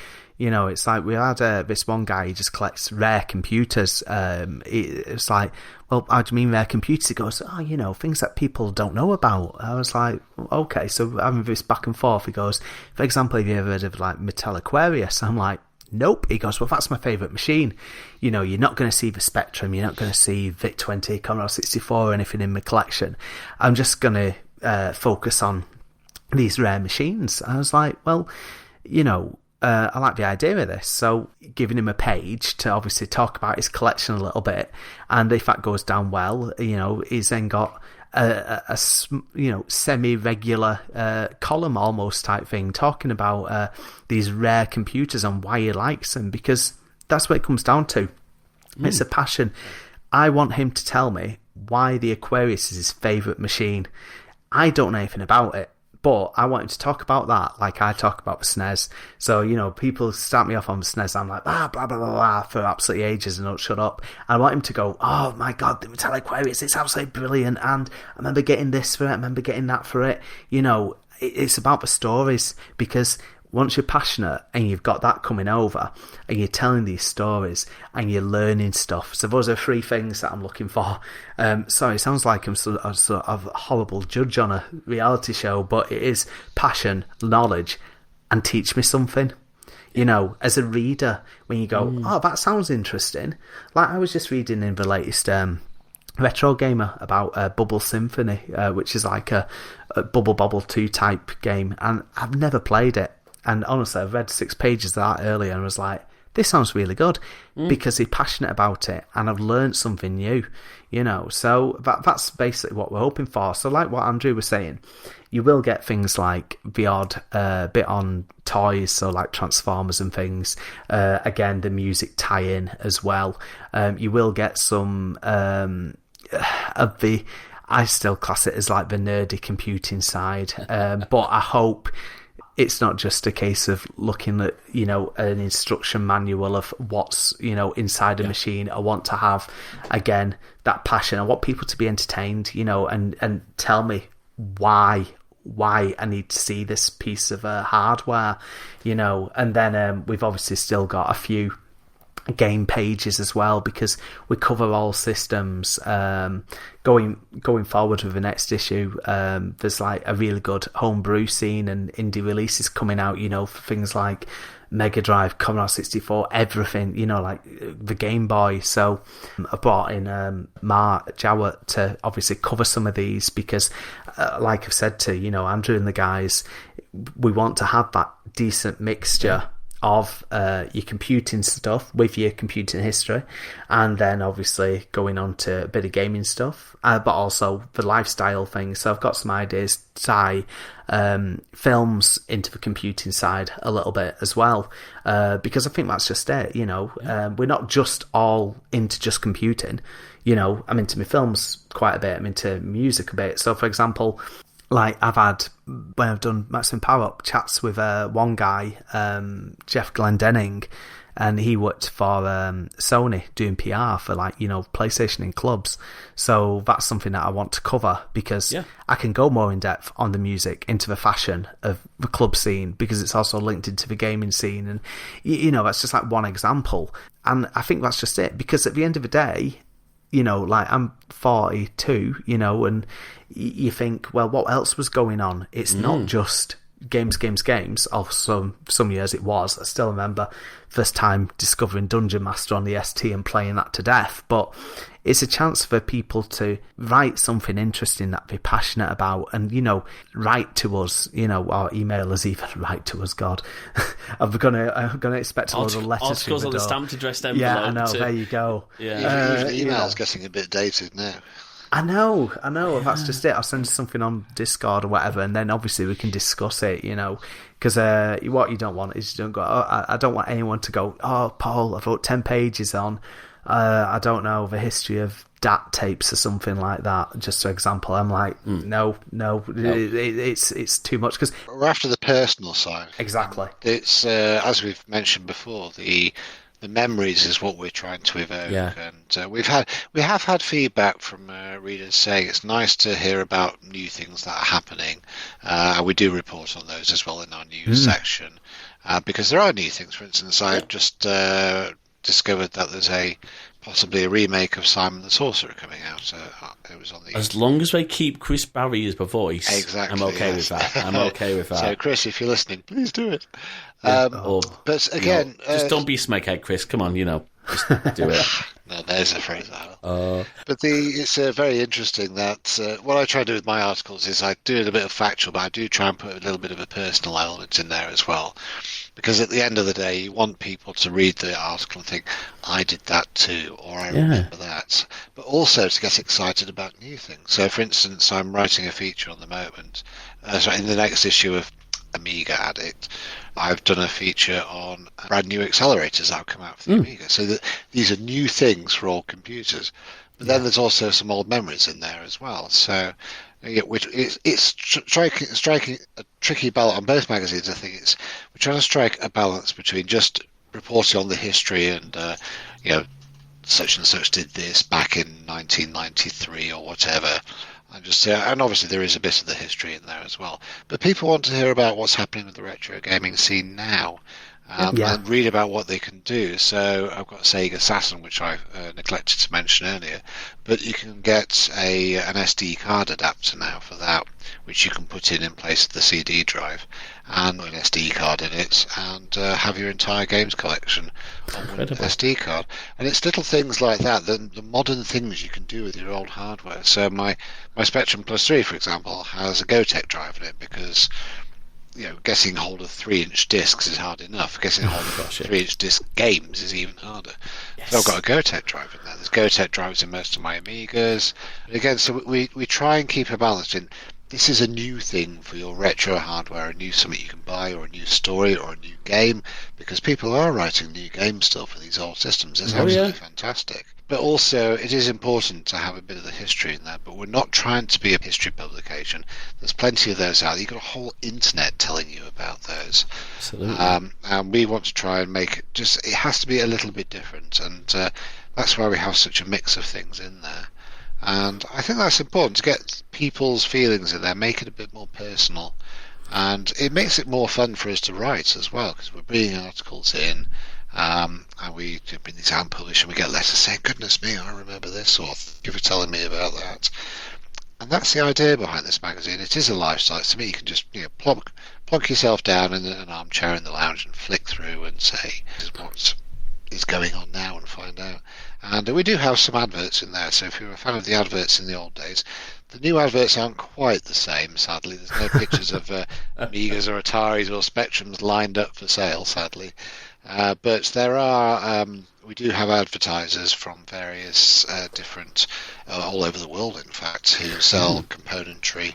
S2: It's like we had this one guy, he just collects rare computers. It's like, well, how do you mean rare computers? He goes, things that people don't know about. I was like, okay, so having this back and forth. He goes, for example, have you ever heard of like Mattel Aquarius? I'm like, nope. He goes, well, that's my favourite machine. You're not going to see the Spectrum, you're not going to see VIC-20, Commodore 64 or anything in my collection. I'm just going to focus on these rare machines. I was like, well, I like the idea of this, so giving him a page to obviously talk about his collection a little bit, and if that goes down well, he's then got a semi-regular column almost type thing talking about these rare computers and why he likes them, because that's what it comes down to. It's a passion. I want him to tell me why the Aquarius is his favourite machine. I don't know anything about it, but I want him to talk about that like I talk about the SNES. So, people start me off on the SNES, I'm like, blah, blah, blah, blah, for absolutely ages and don't shut up. I want him to go, oh my God, the Mattel Aquarius, it's absolutely brilliant, and I remember getting this for it, I remember getting that for it. It's about the stories, because once you're passionate and you've got that coming over and you're telling these stories and you're learning stuff. So those are three things that I'm looking for. Sorry, it sounds like I'm sort of a horrible judge on a reality show, but it is passion, knowledge, and teach me something. As a reader, when you go, oh, that sounds interesting. Like I was just reading in the latest Retro Gamer about Bubble Symphony, which is like a Bubble Bobble 2 type game, and I've never played it. And honestly, I've read 6 pages of that earlier and was like, this sounds really good, because he's passionate about it and I've learned something new, So that's basically what we're hoping for. So like what Andrew was saying, you will get things like the odd bit on toys, so like Transformers and things. Again, the music tie-in as well. You will get some of the... I still class it as like the nerdy computing side, but I hope... it's not just a case of looking at, an instruction manual of what's, inside a machine. I want to have, again, that passion. I want people to be entertained, and tell me why I need to see this piece of hardware, and then we've obviously still got a few game pages as well, because we cover all systems. Going forward with the next issue, there's like a really good homebrew scene and indie releases coming out, for things like Mega Drive, Commodore 64, everything, like the Game Boy. So I brought in Mark Jowett to obviously cover some of these, because like I've said to Andrew and the guys, we want to have that decent mixture of your computing stuff with your computing history, and then obviously going on to a bit of gaming stuff, but also the lifestyle thing. So I've got some ideas to tie films into the computing side a little bit as well, because I think that's just it. We're not just all into just computing. I'm into my films quite a bit, I'm into music a bit. So for example, like I've had, when I've done Maximum Power Up, chats with one guy, Jeff Glendenning, and he worked for Sony doing PR for PlayStation in clubs. So that's something that I want to cover, because I can go more in depth on the music, into the fashion of the club scene, because it's also linked into the gaming scene. And, that's just like one example. And I think that's just it, because at the end of the day, I'm 42, and you think, well, what else was going on? It's not just games. Of some years it was. I still remember first time discovering Dungeon Master on the ST and playing that to death. But it's a chance for people to write something interesting that they're passionate about, and write to us, or email us, even write to us. God, I'm gonna expect a lot of letters.
S1: Articles on the stamped addressed envelope.
S2: Yeah, I know. There you go.
S3: Yeah, even email's getting a bit dated now.
S2: I know. That's just it. I'll send you something on Discord or whatever, and then obviously we can discuss it, because what you don't want is you don't go, I don't want anyone to go, oh, Paul, I wrote 10 pages on, I don't know, the history of DAT tapes or something like that, just for example. I'm like, no. It's too much, because
S3: we're after the personal side.
S2: Exactly.
S3: It's as we've mentioned before, the memories is what we're trying to evoke, and we have had feedback from readers saying it's nice to hear about new things that are happening, and we do report on those as well in our news section, because there are new things. For instance, I just discovered that there's possibly a remake of Simon the Sorcerer coming out. It was on the.
S1: As long as they keep Chris Barry as the voice,
S3: exactly,
S1: I'm okay with that. I'm okay with that.
S3: So, Chris, if you're listening, please do it. But again,
S1: just don't be a smakehead, Chris. Come on, just do it.
S3: No, there's a phrase. But it's very interesting that what I try to do with my articles is I do it a bit of factual, but I do try and put a little bit of a personal element in there as well. Because at the end of the day, you want people to read the article and think, I did that too, or I remember that. But also to get excited about new things. So, for instance, I'm writing a feature on the moment. In the next issue of Amiga Addict, I've done a feature on brand new accelerators that have come out for the Amiga. So that these are new things for all computers. But then there's also some old memories in there as well. So it's striking a tricky balance on both magazines. I think we're trying to strike a balance between just reporting on the history and such and such did this back in 1993 or whatever. And obviously there is a bit of the history in there as well. But people want to hear about what's happening with the retro gaming scene now. And read about what they can do. So I've got Sega Saturn, which I neglected to mention earlier, but you can get an SD card adapter now for that, which you can put in place of the CD drive and an SD card in it, and have your entire games collection on an SD card. And it's little things like that, the modern things you can do with your old hardware. So my Spectrum Plus 3, for example, has a Gotek drive in it, because getting hold of 3-inch discs is hard enough. Getting hold of 3-inch disc games is even harder. Yes. So I've got a Gotek drive in there. There's Gotek drives in most of my Amigas. And again, so we try and keep a balance in. This is a new thing for your retro hardware, a new something you can buy, or a new story, or a new game, because people are writing new games still for these old systems. It's absolutely fantastic. But also, it is important to have a bit of the history in there, but we're not trying to be a history publication. There's plenty of those out there. You've got a whole internet telling you about those.
S1: Absolutely.
S3: And we want to try and make it has to be a little bit different, and that's why we have such a mix of things in there. And I think that's important, to get people's feelings in there, make it a bit more personal. And it makes it more fun for us to write as well, because we're bringing articles in, and we bring these out and publish, and we get letters saying, goodness me, I remember this, or thank you for telling me about that. And that's the idea behind this magazine. It is a lifestyle. To me, you can just plonk yourself down in an armchair in the lounge and flick through and say, this is what is going on now, and find out. And we do have some adverts in there, so if you're a fan of the adverts in the old days, the new adverts aren't quite the same, sadly. There's no pictures of Amigas or Ataris or Spectrums lined up for sale, sadly. But there are, we do have advertisers from various different, all over the world, in fact, who sell componentry,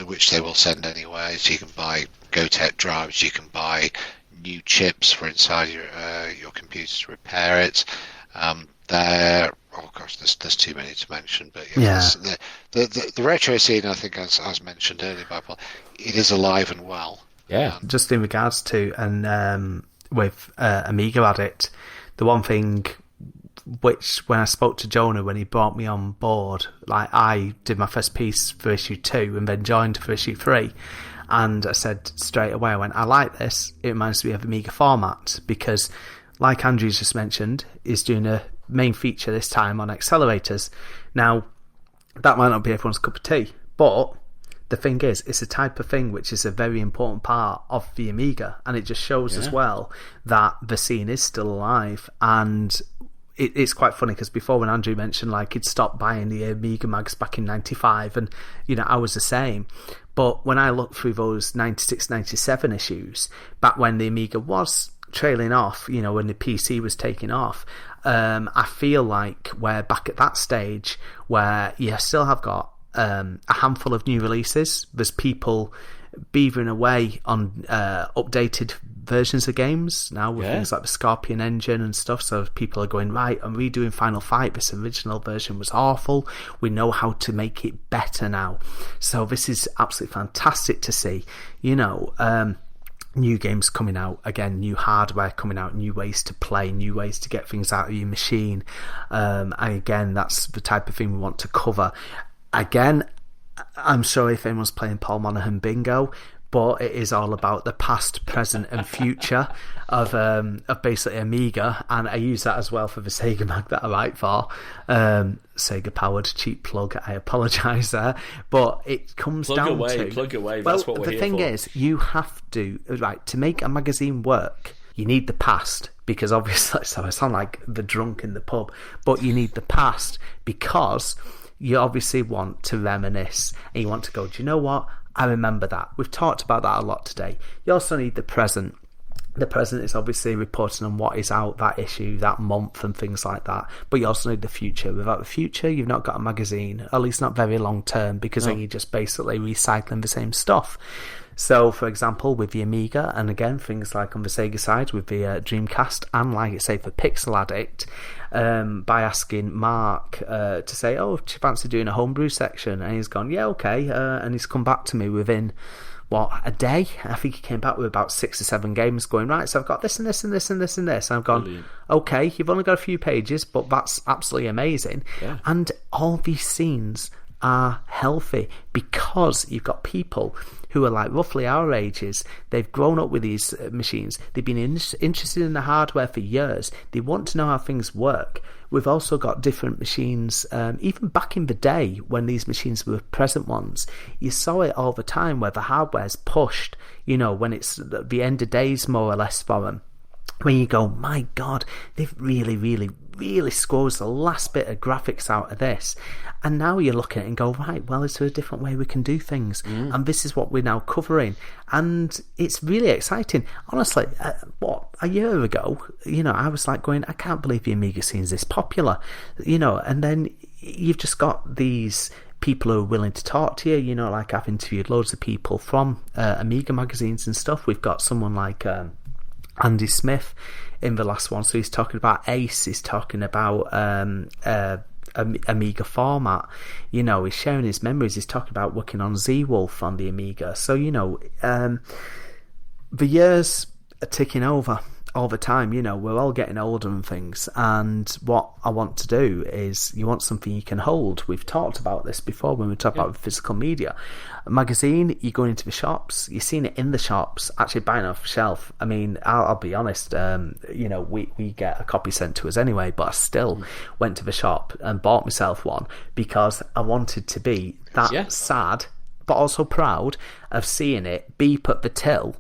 S3: which they will send anyway. So you can buy GoTech drives, you can buy new chips for inside your computer to repair it. There's too many to mention, but the retro scene, I think, as mentioned earlier by Paul, it is alive and well.
S2: Yeah, just in regards to with Amiga Addict, the one thing which, when I spoke to Jonah when he brought me on board, like, I did my first piece for issue 2 and then joined for issue 3. And I said straight away, I like this. It reminds me of Amiga format, because, like Andrew's just mentioned, is doing a main feature this time on accelerators. Now, that might not be everyone's cup of tea, but the thing is, it's a type of thing which is a very important part of the Amiga, and it just shows as well that the scene is still alive. And it's quite funny, because before, when Andrew mentioned, like, he'd stopped buying the Amiga mags back in 95, and, I was the same. But when I looked through those 96, 97 issues, back when the Amiga was trailing off, when the PC was taking off, I feel like we're back at that stage where you still have got a handful of new releases. There's people beavering away on updated versions of games now with things like the Scorpion engine and stuff, so people are going, right, I'm redoing Final Fight, this original version was awful, we know how to make it better now. So this is absolutely fantastic to see, new games coming out, again, new hardware coming out, new ways to play, new ways to get things out of your machine, and again, that's the type of thing we want to cover. Again, I'm sorry if anyone's playing Paul Monaghan Bingo, but it is all about the past, present and future of basically Amiga, and I use that as well for the Sega mag that I write for. Sega powered cheap plug, I apologise there, but it comes
S1: plug
S2: down
S1: away,
S2: to...
S1: Plug away, that's what we're here for.
S2: The thing is, you have to, right, to make a magazine work, you need the past, because obviously, so I sound like the drunk in the pub, but you need the past because you obviously want to reminisce, and you want to go, do you know what? I remember that. We've talked about that a lot today. You also need the present. The present is obviously reporting on what is out that issue, that month, and things like that. But you also need the future. Without the future, you've not got a magazine, at least not very long term, because then you're just basically recycling the same stuff. So, for example, with the Amiga, and again, things like on the Sega side with the Dreamcast, and like I say for Pixel Addict, by asking Mark to say, oh, do you fancy doing a homebrew section? And he's gone, yeah, okay. And he's come back to me within, a day? I think he came back with about 6 or 7 games going, right, so I've got this and this and this and this and this. And I've gone, brilliant. Okay, you've only got a few pages, but that's absolutely amazing. Yeah. And all these scenes are healthy because you've got people who are like roughly our ages. They've grown up with these machines. They've been interested in the hardware for years. They want to know how things work. We've also got different machines, even back in the day when these machines were present ones, you saw it all the time where the hardware's pushed, when it's the end of days more or less for them. When you go, my God, they've really, really, really squeezed the last bit of graphics out of this. And now you're looking at it and go, right, well, is there a different way we can do things? And this is what we're now covering. And it's really exciting. Honestly, a year ago, I was like going, I can't believe the Amiga scene's this popular, and then you've just got these people who are willing to talk to you, like I've interviewed loads of people from Amiga magazines and stuff. We've got someone like... Andy Smith in the last one. So he's talking about Ace, he's talking about Amiga format. He's sharing his memories. He's talking about working on Z-Wolf on the Amiga. So, the years are ticking over all the time. We're all getting older and things. And what I want to do is, you want something you can hold. We've talked about this before when we talk about physical media. A magazine, you're going into the shops, you're seeing it in the shops, actually buying it off the shelf. I mean, I'll be honest, we get a copy sent to us anyway, but I still went to the shop and bought myself one because I wanted to be that sad, but also proud of seeing it beep at the till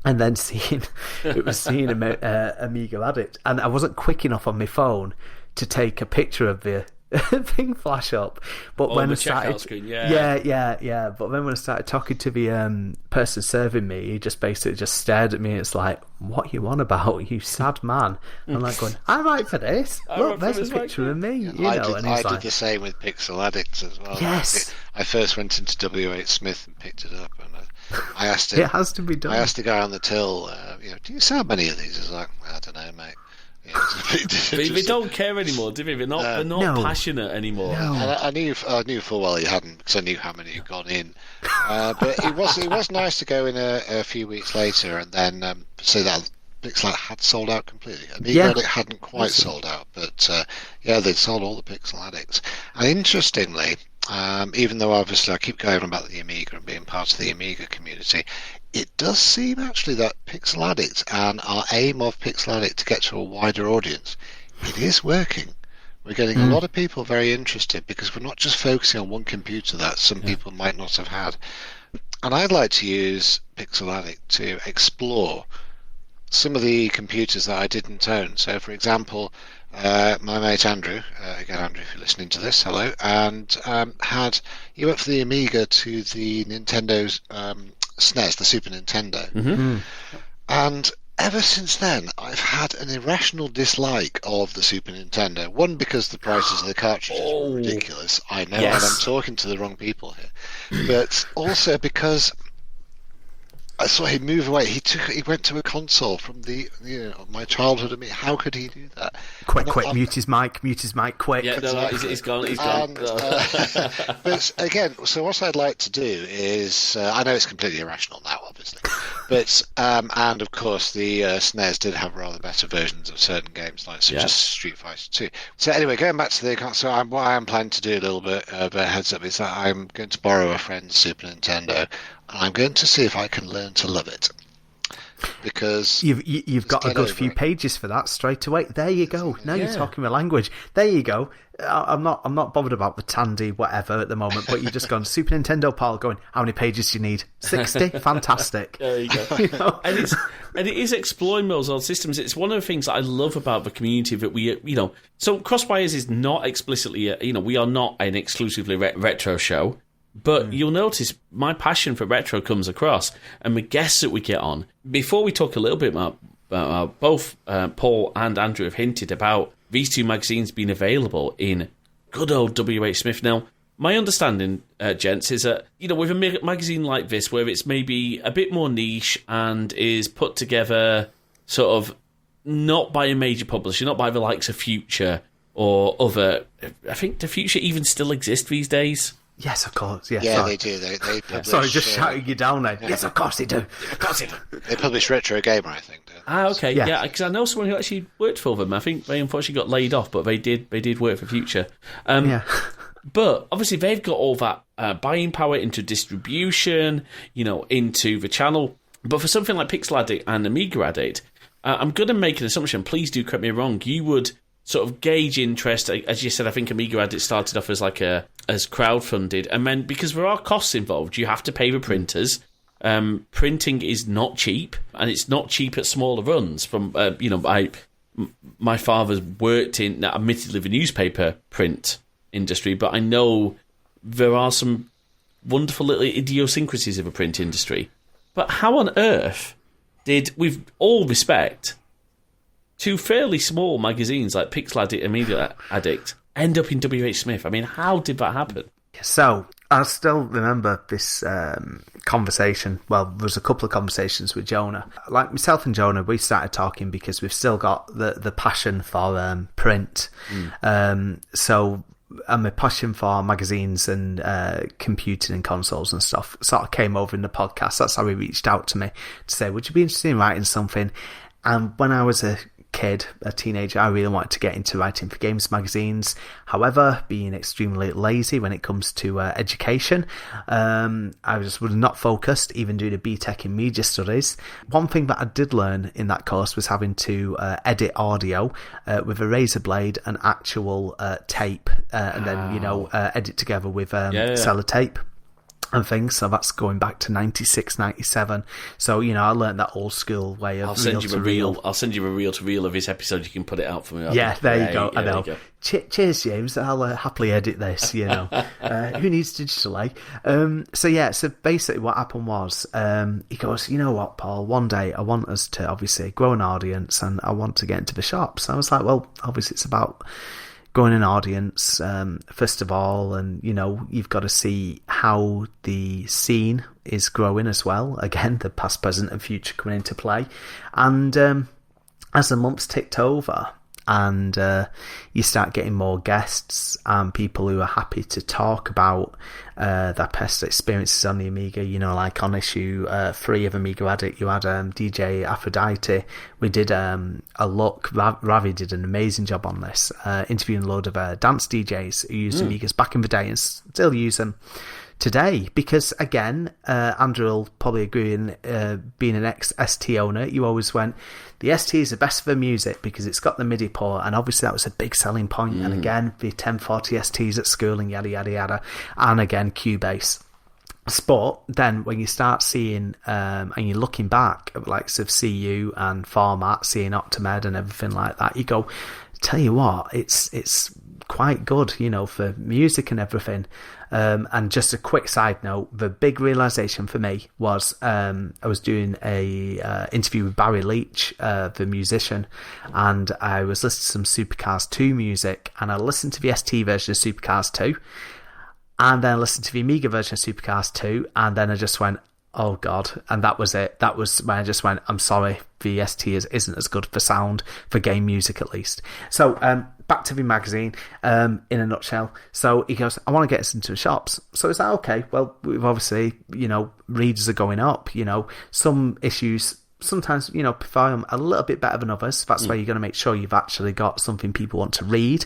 S2: and then seeing Amiga Addict. And I wasn't quick enough on my phone to take a picture of the thing flash up, but when I started screen, but then when I started talking to the person serving me, he just basically just stared at me. It's like, what you on about, you sad man? I'm like going, I'm right for this. Look, there's a picture of me.
S3: I did the same with Pixel Addicts as well.
S2: Yes,
S3: I first went into WHSmith and picked it up, and I asked him,
S2: it has to be done.
S3: I asked the guy on the till, do you sell many of these? He's like, I don't know, mate.
S1: They don't care anymore, do they? They're not passionate anymore.
S3: No. I knew full well he hadn't, because I knew how many had gone in. But it was nice to go in a few weeks later and then say that Pixel had sold out completely. Amiga Addict hadn't quite sold out, but they'd sold all the Pixel Addicts. And interestingly, even though obviously I keep going on about the Amiga and being part of the Amiga community, it does seem actually that Pixel Addict and our aim of Pixel Addict to get to a wider audience, it is working. We're getting a lot of people very interested because we're not just focusing on one computer that some people might not have had. And I'd like to use Pixel Addict to explore some of the computers that I didn't own. So, for example, my mate Andrew, again Andrew, if you're listening to this, hello, and he went for the Amiga to the Nintendo's SNES, the Super Nintendo, and ever since then I've had an irrational dislike of the Super Nintendo. One, because the prices of the cartridges were ridiculous, I know, and I'm talking to the wrong people here, but also because I saw him move away. He went to a console from my childhood. I mean, how could he do that?
S2: Quick, mute his mic, quick.
S1: Yeah, no, he's gone.
S3: But again, so what I'd like to do is, I know it's completely irrational now, obviously, but and of course the SNES did have rather better versions of certain games, like such as Street Fighter 2. So anyway, going back to the console, what I am planning to do a little bit of a heads up is that I'm going to borrow a friend's Super Nintendo. I'm going to see if I can learn to love it, because
S2: you've got a good few pages for that straight away. There you go. Now you're talking my language. There you go. I'm not bothered about the Tandy whatever at the moment, but you're just gone Super Nintendo pal going, how many pages do you need? 60? Fantastic.
S1: There you go. And it is exploring those old systems. It's one of the things that I love about the community that we, so Crosswires is not explicitly, we are not an exclusively retro show. But you'll notice my passion for retro comes across, and the guests that we get on. Before we talk a little bit about both Paul and Andrew have hinted about these two magazines being available in good old WHSmith. Now, my understanding, gents, is that, with a magazine like this, where it's maybe a bit more niche and is put together sort of not by a major publisher, not by the likes of Future or other... I think the Future even still exists these days.
S2: Yes, of course. Yes,
S3: yeah, they do. They publish,
S2: sorry, just shouting you down there. Yes, of course they do. Of course they do.
S3: They publish Retro Gamer, I think.
S1: Okay. Yeah, because I know someone who actually worked for them. I think they unfortunately got laid off, but they did work for Future. But obviously they've got all that buying power into distribution, into the channel. But for something like Pixel Addict and Amiga Addict, I'm going to make an assumption. Please do correct me wrong. You would sort of gauge interest, as you said. I think Amiga Addict started off as as crowdfunded, and then because there are costs involved, you have to pay the printers. Printing is not cheap, and it's not cheap at smaller runs. From my father's worked in, admittedly, the newspaper print industry, but I know there are some wonderful little idiosyncrasies of a print industry. But how on earth did, with all respect, two fairly small magazines like Pixel Addict and Amiga Addict end up in WHSmith? I mean, how did that happen?
S2: So, I still remember this conversation. Well, there was a couple of conversations with Jonah. Like myself and Jonah, we started talking because we've still got the passion for print. So, and my passion for magazines and computing and consoles and stuff sort of came over in the podcast. That's how he reached out to me to say, would you be interested in writing something? And when I was a teenager, I really wanted to get into writing for games magazines. However, being extremely lazy when it comes to education, I just was not focused, even doing a BTEC in media studies. One thing that I did learn in that course was having to edit audio with a razor blade and actual tape, and then edit together with sellotape and things. So that's going back to 96, 97. So, I learned that old school way of
S1: I'll send you a reel to reel of this episode. You can put it out for me.
S2: Yeah, there you go. I know. Cheers, James. I'll happily edit this, Who needs digitally? So basically what happened was, he goes, you know what, Paul, one day I want us to obviously grow an audience and I want to get into the shops. I was like, well, obviously it's about growing an audience, first of all, and you've got to see how the scene is growing as well. Again, the past, present, and future coming into play. And as the months ticked over, and you start getting more guests and people who are happy to talk about their past experiences on the Amiga. Like on issue 3 of Amiga Addict, you had DJ Aphrodite. We did a look. Ravi did an amazing job on this, interviewing a load of dance DJs who used Amigas back in the day and still use them today, because again, Andrew will probably agree, in being an ex-ST owner, you always went, the ST is the best for music because it's got the MIDI port, and obviously that was a big selling point. And again, the 1040 STs at school and yada yada yada, and again Cubase. But then when you start seeing and you're looking back at the likes of CU and Format, seeing Optimed and everything like that, you go, tell you what, it's quite good, for music and everything. And just a quick side note, the big realization for me was I was doing a interview with Barry Leach, the musician, and I was listening to some Supercars 2 music, and I listened to the ST version of Supercars 2, and then I listened to the Amiga version of Supercars 2, and then I just went, oh God, and that was it. That was when I just went, I'm sorry, the ST isn't as good for sound, for game music at least. So back to the magazine, in a nutshell. So he goes, I want to get us into the shops. So it's like, okay, well, we've obviously, readers are going up, some issues sometimes, perform a little bit better than others. That's why you're going to make sure you've actually got something people want to read.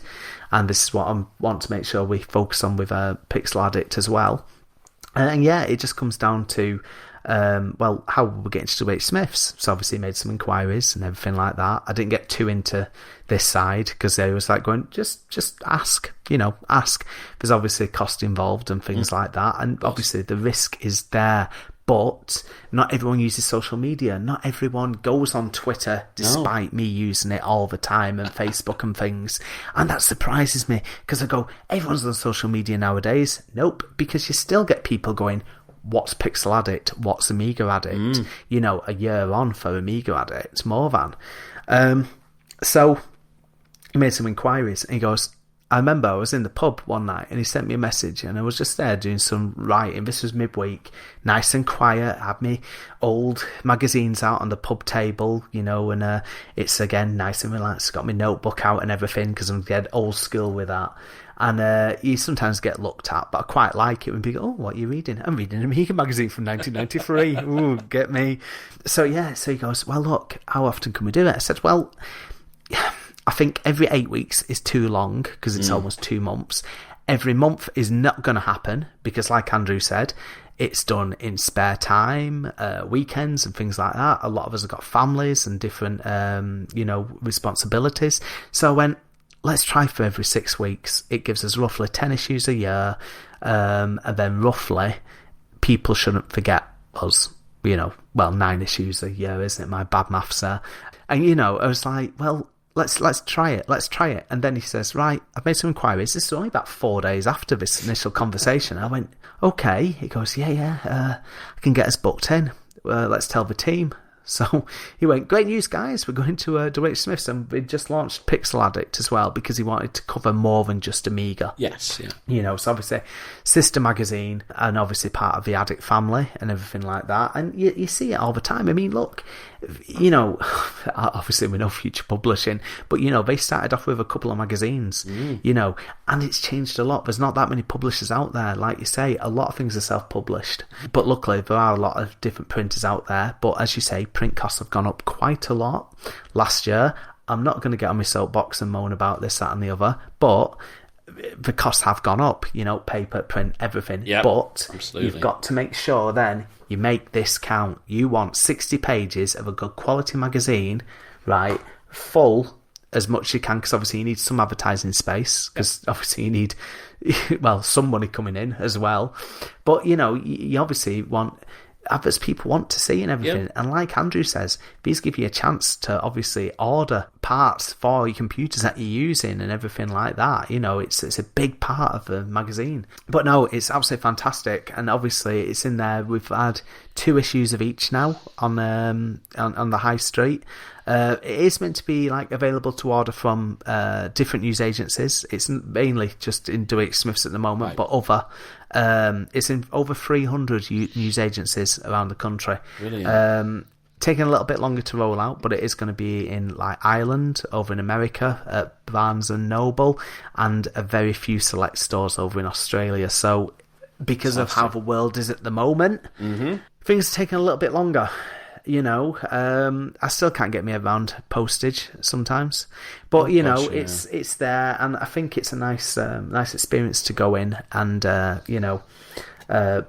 S2: And this is what I want to make sure we focus on with Pixel Addict as well. And yeah, it just comes down to, how we're getting to WHSmiths. So obviously made some inquiries and everything like that. I didn't get too into this side because they was like going, just ask, ask. There's obviously cost involved and things like that. And obviously the risk is there. But not everyone uses social media. Not everyone goes on Twitter, despite me using it all the time, and Facebook and things. And that surprises me, because I go, everyone's on social media nowadays. Nope, because you still get people going, what's Pixel Addict? What's Amiga Addict? A year on for Amiga Addict, more than. So he made some inquiries, and he goes, I remember I was in the pub one night and he sent me a message, and I was just there doing some writing. This was midweek, nice and quiet. I had me old magazines out on the pub table, and it's again nice and relaxed. Got my notebook out and everything because I'm dead old school with that. And you sometimes get looked at, but I quite like it when people go, oh, what are you reading? I'm reading an Amiga magazine from 1993. Ooh, get me. So he goes, well, look, how often can we do it? I said, well, I think every 8 weeks is too long because it's almost 2 months. Every month is not going to happen because, like Andrew said, it's done in spare time, weekends and things like that. A lot of us have got families and different, responsibilities. So I went, let's try for every 6 weeks. It gives us roughly 10 issues a year. And then roughly, people shouldn't forget us. 9 issues a year, isn't it? My bad maths there. And, I was like, well, Let's try it. And then he says, right, I've made some inquiries. This is only about 4 days after this initial conversation. I went, okay. He goes, yeah, I can get us booked in. Let's tell the team. So he went, great news, guys. We're going to WHSmith's, and we just launched Pixel Addict as well, because he wanted to cover more than just Amiga.
S1: Yes, yeah.
S2: So obviously sister magazine, and obviously part of the Addict family and everything like that. And you see it all the time. I mean, look, obviously we know Future Publishing, but they started off with a couple of magazines, and it's changed a lot. There's not that many publishers out there. Like you say, a lot of things are self-published, but luckily there are a lot of different printers out there. But as you say, print costs have gone up quite a lot last year. I'm not going to get on my soapbox and moan about this, that and the other, but the costs have gone up, paper, print, everything.
S1: Yep,
S2: but
S1: absolutely.
S2: You've got to make sure then you make this count. You want 60 pages of a good quality magazine, right, full as much as you can, because obviously you need some advertising space, because obviously you need, some money coming in as well. But, you obviously want adverts people want to see and everything.
S1: Yep.
S2: And like Andrew says, these give you a chance to obviously order parts for your computers that you're using and everything like that. It's a big part of the magazine. But no, it's absolutely fantastic. And obviously it's in there. We've had 2 issues of each now on the high street. It is meant to be available to order from different news agencies. It's mainly just in WHSmith's at the moment, right. But other it's in over 300 news agencies around the country.
S1: Brilliant.
S2: Taking a little bit longer to roll out, but it is going to be in Ireland, over in America at Barnes and Noble, and a very few select stores over in Australia. So because of how the world is at the moment, things are taking a little bit longer. I still can't get me around postage sometimes, but it's there, and I think it's a nice experience to go in and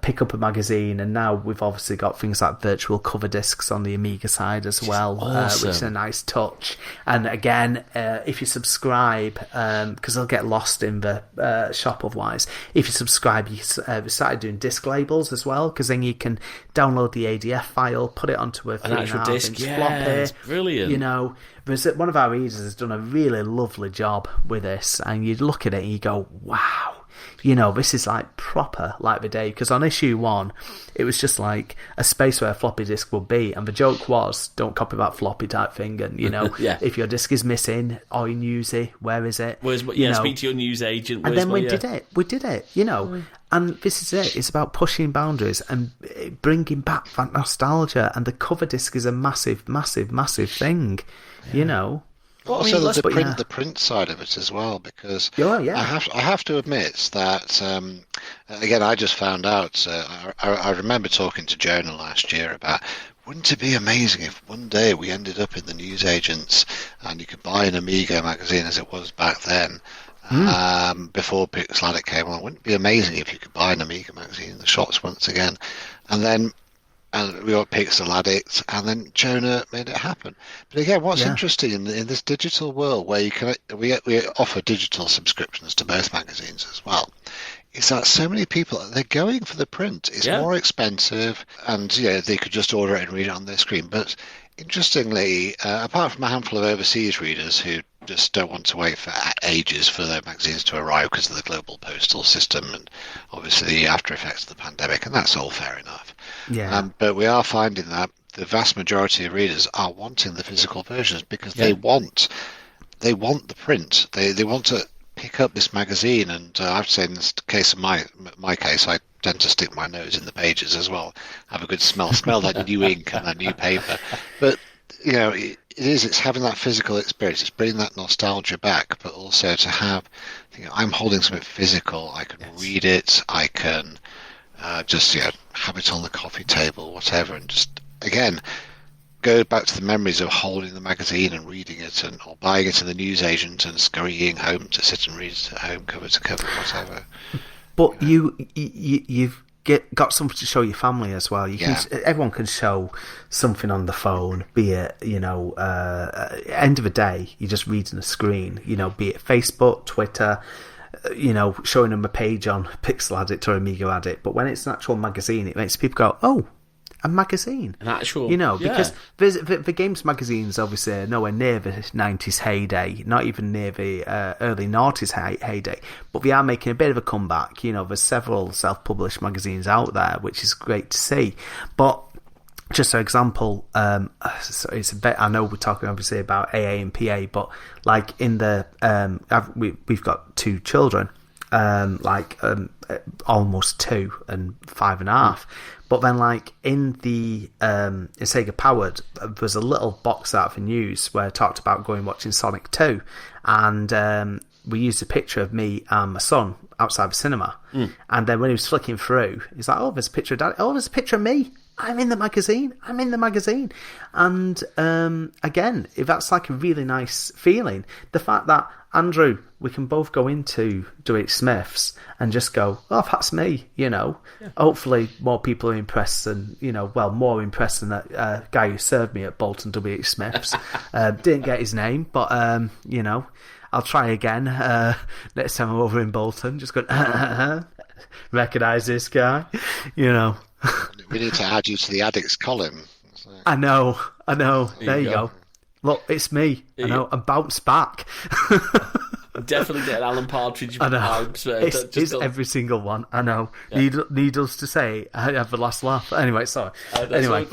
S2: pick up a magazine. And now we've obviously got things like virtual cover discs on the Amiga side as well,
S1: awesome.
S2: which is a nice touch. And again, if you subscribe, because they'll get lost in the shop otherwise, if you subscribe, we started doing disc labels as well, because then you can download the ADF file, put it onto an
S1: actual disc,
S2: floppy.
S1: It's brilliant.
S2: One of our readers has done a really lovely job with this, and you look at it and you go, wow. This is proper the day, because on issue 1 it was just a space where a floppy disk would be, and the joke was, don't copy that floppy type thing, and
S1: yeah.
S2: If your disk is missing or you newsy, where is it?
S1: Speak to your newsagent.
S2: And then we did it, and this is it. It's about pushing boundaries and bringing back that nostalgia, and the cover disc is a massive, massive, massive thing,
S3: Also, the print side of it as well, because I have to admit that again, I just found out. I remember talking to Jonah last year about, wouldn't it be amazing if one day we ended up in the newsagents and you could buy an Amiga magazine as it was back then, before Pixel Addict came on. Wouldn't it be amazing if you could buy an Amiga magazine in the shops once again? And we got Pixel Addict, and then Jonah made it happen. But again, what's interesting in this digital world, where we offer digital subscriptions to both magazines as well, is that so many people, they're going for the print. It's more expensive, and they could just order it and read it on their screen. But interestingly, apart from a handful of overseas readers who just don't want to wait for ages for their magazines to arrive because of the global postal system and obviously the after effects of the pandemic, and that's all fair enough. But we are finding that the vast majority of readers are wanting the physical versions, because they want the print. They want to pick up this magazine, and I have to say, in this case of my case, I tend to stick my nose in the pages as well, have a good smell that new ink and that new paper. But it's having that physical experience, it's bringing that nostalgia back, but also to have, I'm holding something physical, I can read it, I can just have it on the coffee table, whatever, and just again go back to the memories of holding the magazine and reading it, or buying it in the newsagent and scurrying home to sit and read it at home, cover to cover, whatever.
S2: But you've got something to show your family as well. Everyone can show something on the phone, be it end of the day you're just reading a screen, be it Facebook, Twitter, showing them a page on Pixel Addict or Amiga Addict. But when it's an actual magazine, it makes people go, oh, a magazine,
S1: an actual,
S2: because the games magazines obviously are nowhere near the 90s heyday, not even near the early noughties heyday, but they are making a bit of a comeback. There's several self-published magazines out there, which is great to see. But just an example, so it's a bit, I know we're talking obviously about AA and PA, but like in the we've got 2 children, almost 2 and 5.5. But then, like in the Sega Powered, there was a little box out for news where it talked about going watching Sonic 2, and we used a picture of me and my son outside the cinema, and then when he was flicking through, he's like, "Oh, there's a picture of Daddy. Oh, there's a picture of me. I'm in the magazine. And again, if that's like a really nice feeling, the fact that, Andrew, we can both go into WHSmith's and just go, oh, that's me, you know. Yeah. Hopefully more people are impressed than, you know, well, more impressed than that guy who served me at Bolton WHSmith's. Didn't get his name, but, you know, I'll try again next time I'm over in Bolton. Just go, recognise this guy, you know.
S3: We need to add you to the Addicts column. So.
S2: I know. There you go. Look, it's me. I know. And bounce back.
S1: Definitely get Alan Partridge
S2: vibes. It's every single one. I know. Yeah. Needless to say, I have the last laugh. Anyway, sorry. Anyway.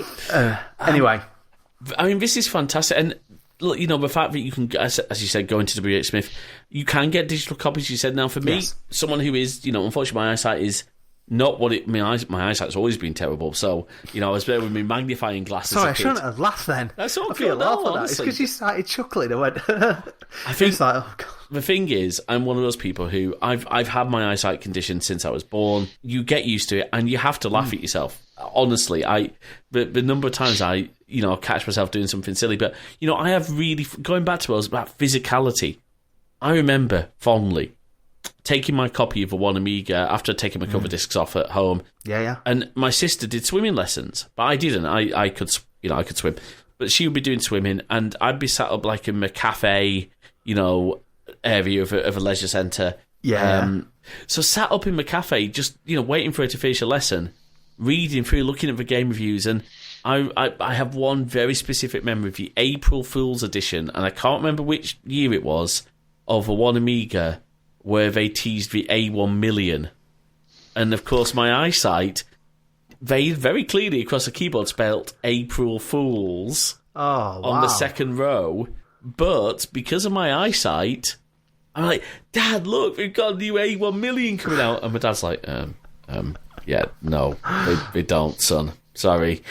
S1: I mean, this is fantastic. And look, you know, the fact that you can, as you said, go into WHSmith, you can get digital copies, you said. Now, for me, someone who is, you know, unfortunately, my eyesight is not what it... My eyesight's always been terrible, so, you know, I was there with my magnifying glasses.
S2: Sorry, I shouldn't have laughed then.
S1: That's all
S2: I feel laugh at that. It's because you started chuckling. I went...
S1: I think like, oh, God. The thing is, I'm one of those people who... I've had my eyesight condition since I was born. You get used to it, and you have to laugh at yourself. Honestly, the number of times I, you know, catch myself doing something silly, but, you know, I have really... Going back to us about physicality, I remember fondly taking my copy of the One Amiga after taking my cover discs off at home.
S2: Yeah.
S1: And my sister did swimming lessons, but I didn't. I could swim, but she would be doing swimming, and I'd be sat up like in the cafe, you know, area of a leisure centre.
S2: Yeah.
S1: So sat up in the cafe, just, you know, waiting for her to finish a lesson, reading through, looking at the game reviews, and I have one very specific memory of the April Fool's edition, and I can't remember which year it was, of the One Amiga, where they teased the A1 million. And, of course, my eyesight, they very clearly across the keyboard spelt April Fools on the second row. But because of my eyesight, I'm like, Dad, look, we've got a new A1 million coming out. And my dad's like, yeah, no, they don't, son. Sorry.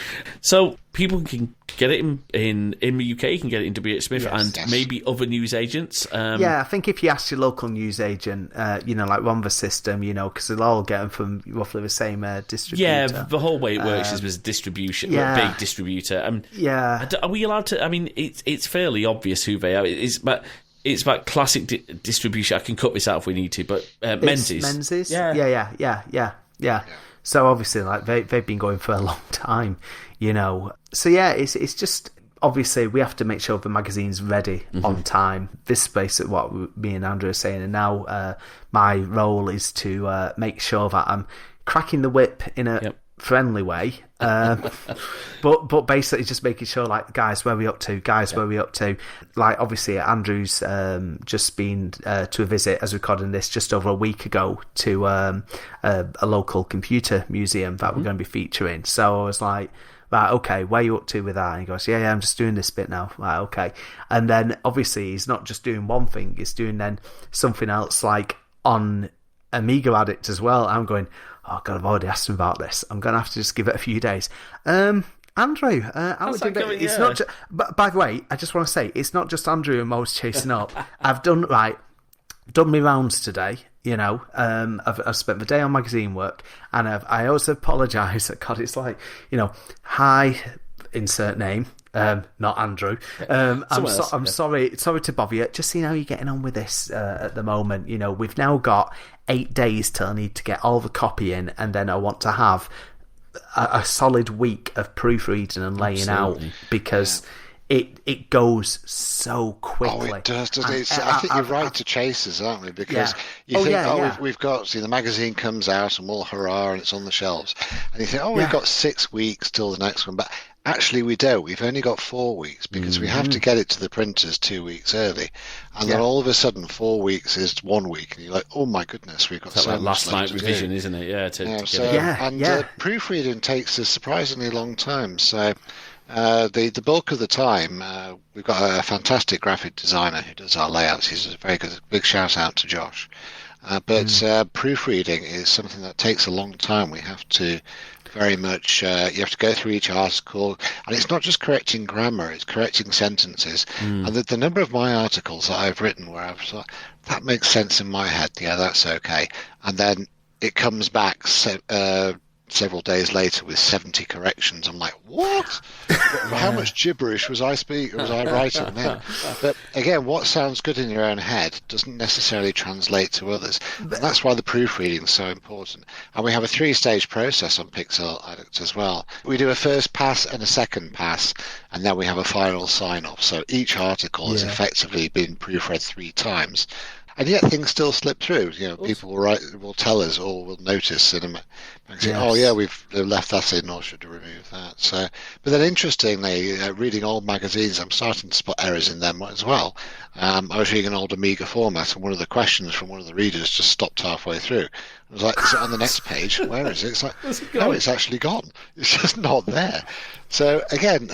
S1: So people can get it in the UK, you can get it in WHSmith and maybe other newsagents.
S2: I think if you ask your local newsagent, you know, like run the system, you know, because they'll all get them from roughly the same distributor.
S1: Yeah, the whole way it works is with a distribution, a big distributor. Are we allowed to? I mean, it's fairly obvious who they are. It's about classic distribution. I can cut this out if we need to, but Menzies.
S2: Menzies? Yeah. So obviously, like they've been going for a long time, you know. So yeah, it's just obviously we have to make sure the magazine's ready on time. This space at what me and Andrew are saying, and now my role is to make sure that I'm cracking the whip in a friendly way, but basically just making sure, like, guys, where we up to? Like, obviously Andrew's just been to a visit, as recording this, just over a week ago to a local computer museum that we're going to be featuring. So I was like, right, okay, where are you up to with that? And he goes, yeah, I'm just doing this bit now. Right, okay. And then obviously he's not just doing one thing, he's doing then something else, like on Amiga Addict as well. I'm going, oh God, I've already asked him about this. I'm going to have to just give it a few days. Andrew, it's not just, but by the way, I just want to say, it's not just Andrew I'm always chasing up. I've done my rounds today, you know. I've spent the day on magazine work, and I also apologise. God, it's like, you know, hi, insert name. Not Andrew. I'm sorry to bother you. Just seeing how you're getting on with this at the moment. You know, we've now got 8 days till I need to get all the copy in, and then I want to have a solid week of proofreading and laying out, because it goes so quickly.
S3: Oh, it does. I think you're right to chase us, aren't we? Because you think, we've got, see, the magazine comes out and all hurrah, and it's on the shelves. And you think, we've got 6 weeks till the next one. But Actually, we don't. We've only got 4 weeks because we have to get it to the printers 2 weeks early. And then all of a sudden, 4 weeks is 1 week. And you're like, oh my goodness, we've got so much
S1: last
S3: left
S1: night
S3: to
S1: revision,
S3: do.
S1: isn't it? Yeah,
S3: Proofreading takes a surprisingly long time. So the bulk of the time, we've got a fantastic graphic designer who does our layouts. He's a very good. Big shout out to Josh. But proofreading is something that takes a long time. We have to very much, you have to go through each article, and it's not just correcting grammar, it's correcting sentences. And the number of my articles that I've written where I've thought, that makes sense in my head, yeah, that's okay. And then it comes back several days later with 70 corrections. I'm like, what? How much gibberish was I writing then? But again, what sounds good in your own head doesn't necessarily translate to others. And that's why the proofreading is so important. And we have a 3-stage process on Pixel Addict as well. We do a first pass and a second pass, and then we have a final sign-off. So each article has effectively been proofread 3 times. And yet things still slip through. You know, people will tell us or will notice in a magazine, oh yeah, we've left that in or should remove that. So, but then interestingly, reading old magazines, I'm starting to spot errors in them as well. I was reading an old Amiga format, and one of the questions from one of the readers just stopped halfway through. I was like, is it on the next page? Where is it? It's like, no, it's actually gone. It's just not there. So again,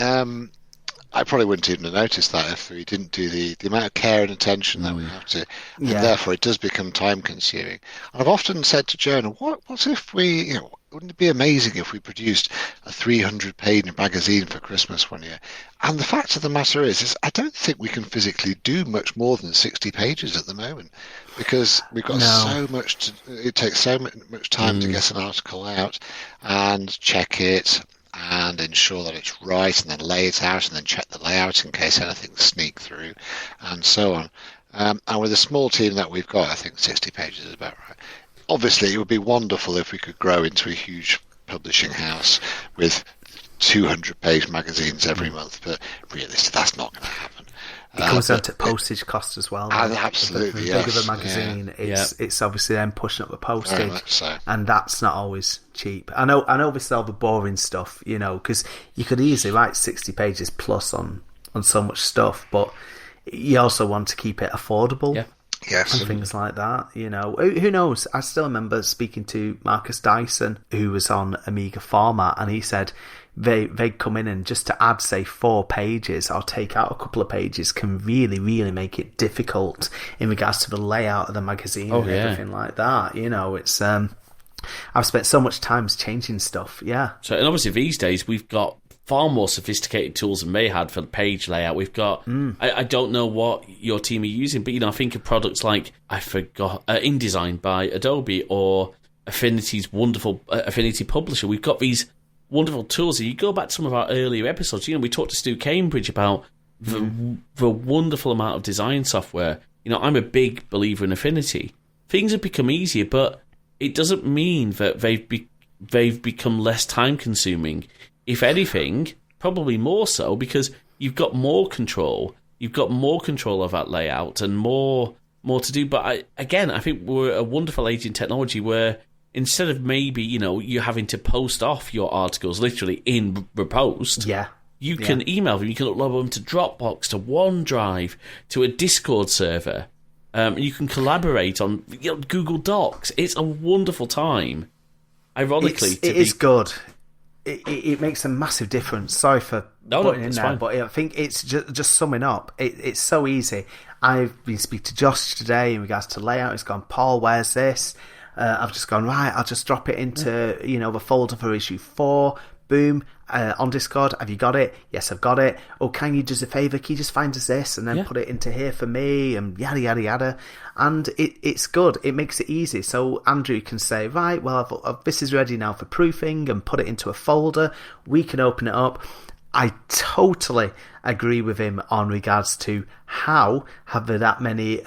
S3: I probably wouldn't even have noticed that if we didn't do the amount of care and attention that we have to, and therefore it does become time consuming. And I've often said to Jonah, what if we, wouldn't it be amazing if we produced a 300-page magazine for Christmas one year? And the fact of the matter is I don't think we can physically do much more than 60 pages at the moment, because we've got so much it takes so much time to get an article out and check it and ensure that it's right, and then lay it out, and then check the layout in case anything sneaks through, and so on. And with the small team that we've got, I think 60 pages is about right. Obviously, it would be wonderful if we could grow into a huge publishing house with 200-page magazines every month, but realistically, that's not going to happen.
S2: It comes down to postage costs as well.
S3: Absolutely,
S2: the bigger the magazine, it's obviously then pushing up the postage, and that's not always cheap. I know we sell the boring stuff, because you could easily write 60 pages plus on so much stuff, but you also want to keep it affordable.
S1: Yeah.
S3: Yes.
S2: And things like that, Who knows? I still remember speaking to Marcus Dyson, who was on Amiga format, and he said they'd come in and just to add, say, 4 pages or take out a couple of pages can really, really make it difficult in regards to the layout of the magazine and everything like that. It's I've spent so much time changing stuff. Yeah.
S1: So, and obviously these days we've got far more sophisticated tools than they had for the page layout. We've got, I don't know what your team are using, but I think of products like, I forgot, InDesign by Adobe or Affinity's wonderful Affinity Publisher. We've got these wonderful tools. And you go back to some of our earlier episodes, we talked to Stu Cambridge about the wonderful amount of design software. I'm a big believer in Affinity. Things have become easier, but it doesn't mean that they've become less time consuming. If anything, probably more so, because you've got more control. You've got more control of that layout and more to do. But I think we're a wonderful age in technology where instead of maybe, you having to post off your articles literally in Repost, you can email them. You can upload them to Dropbox, to OneDrive, to a Discord server. You can collaborate on Google Docs. It's a wonderful time. Ironically,
S2: it is good. It makes a massive difference. Sorry for putting in there, fine. But I think it's just summing up. It's so easy. I've been speaking to Josh today in regards to layout. He's gone, Paul, where's this? I've just gone, right, I'll just drop it into the folder for issue 4. Boom, on Discord, have you got it? Yes, I've got it. Oh, can you do us a favour? Can you just find us this and then put it into here for me and yada, yada, yada. And it's good. It makes it easy. So Andrew can say, right, well, this is ready now for proofing and put it into a folder. We can open it up. I totally agree with him on regards to how have there that many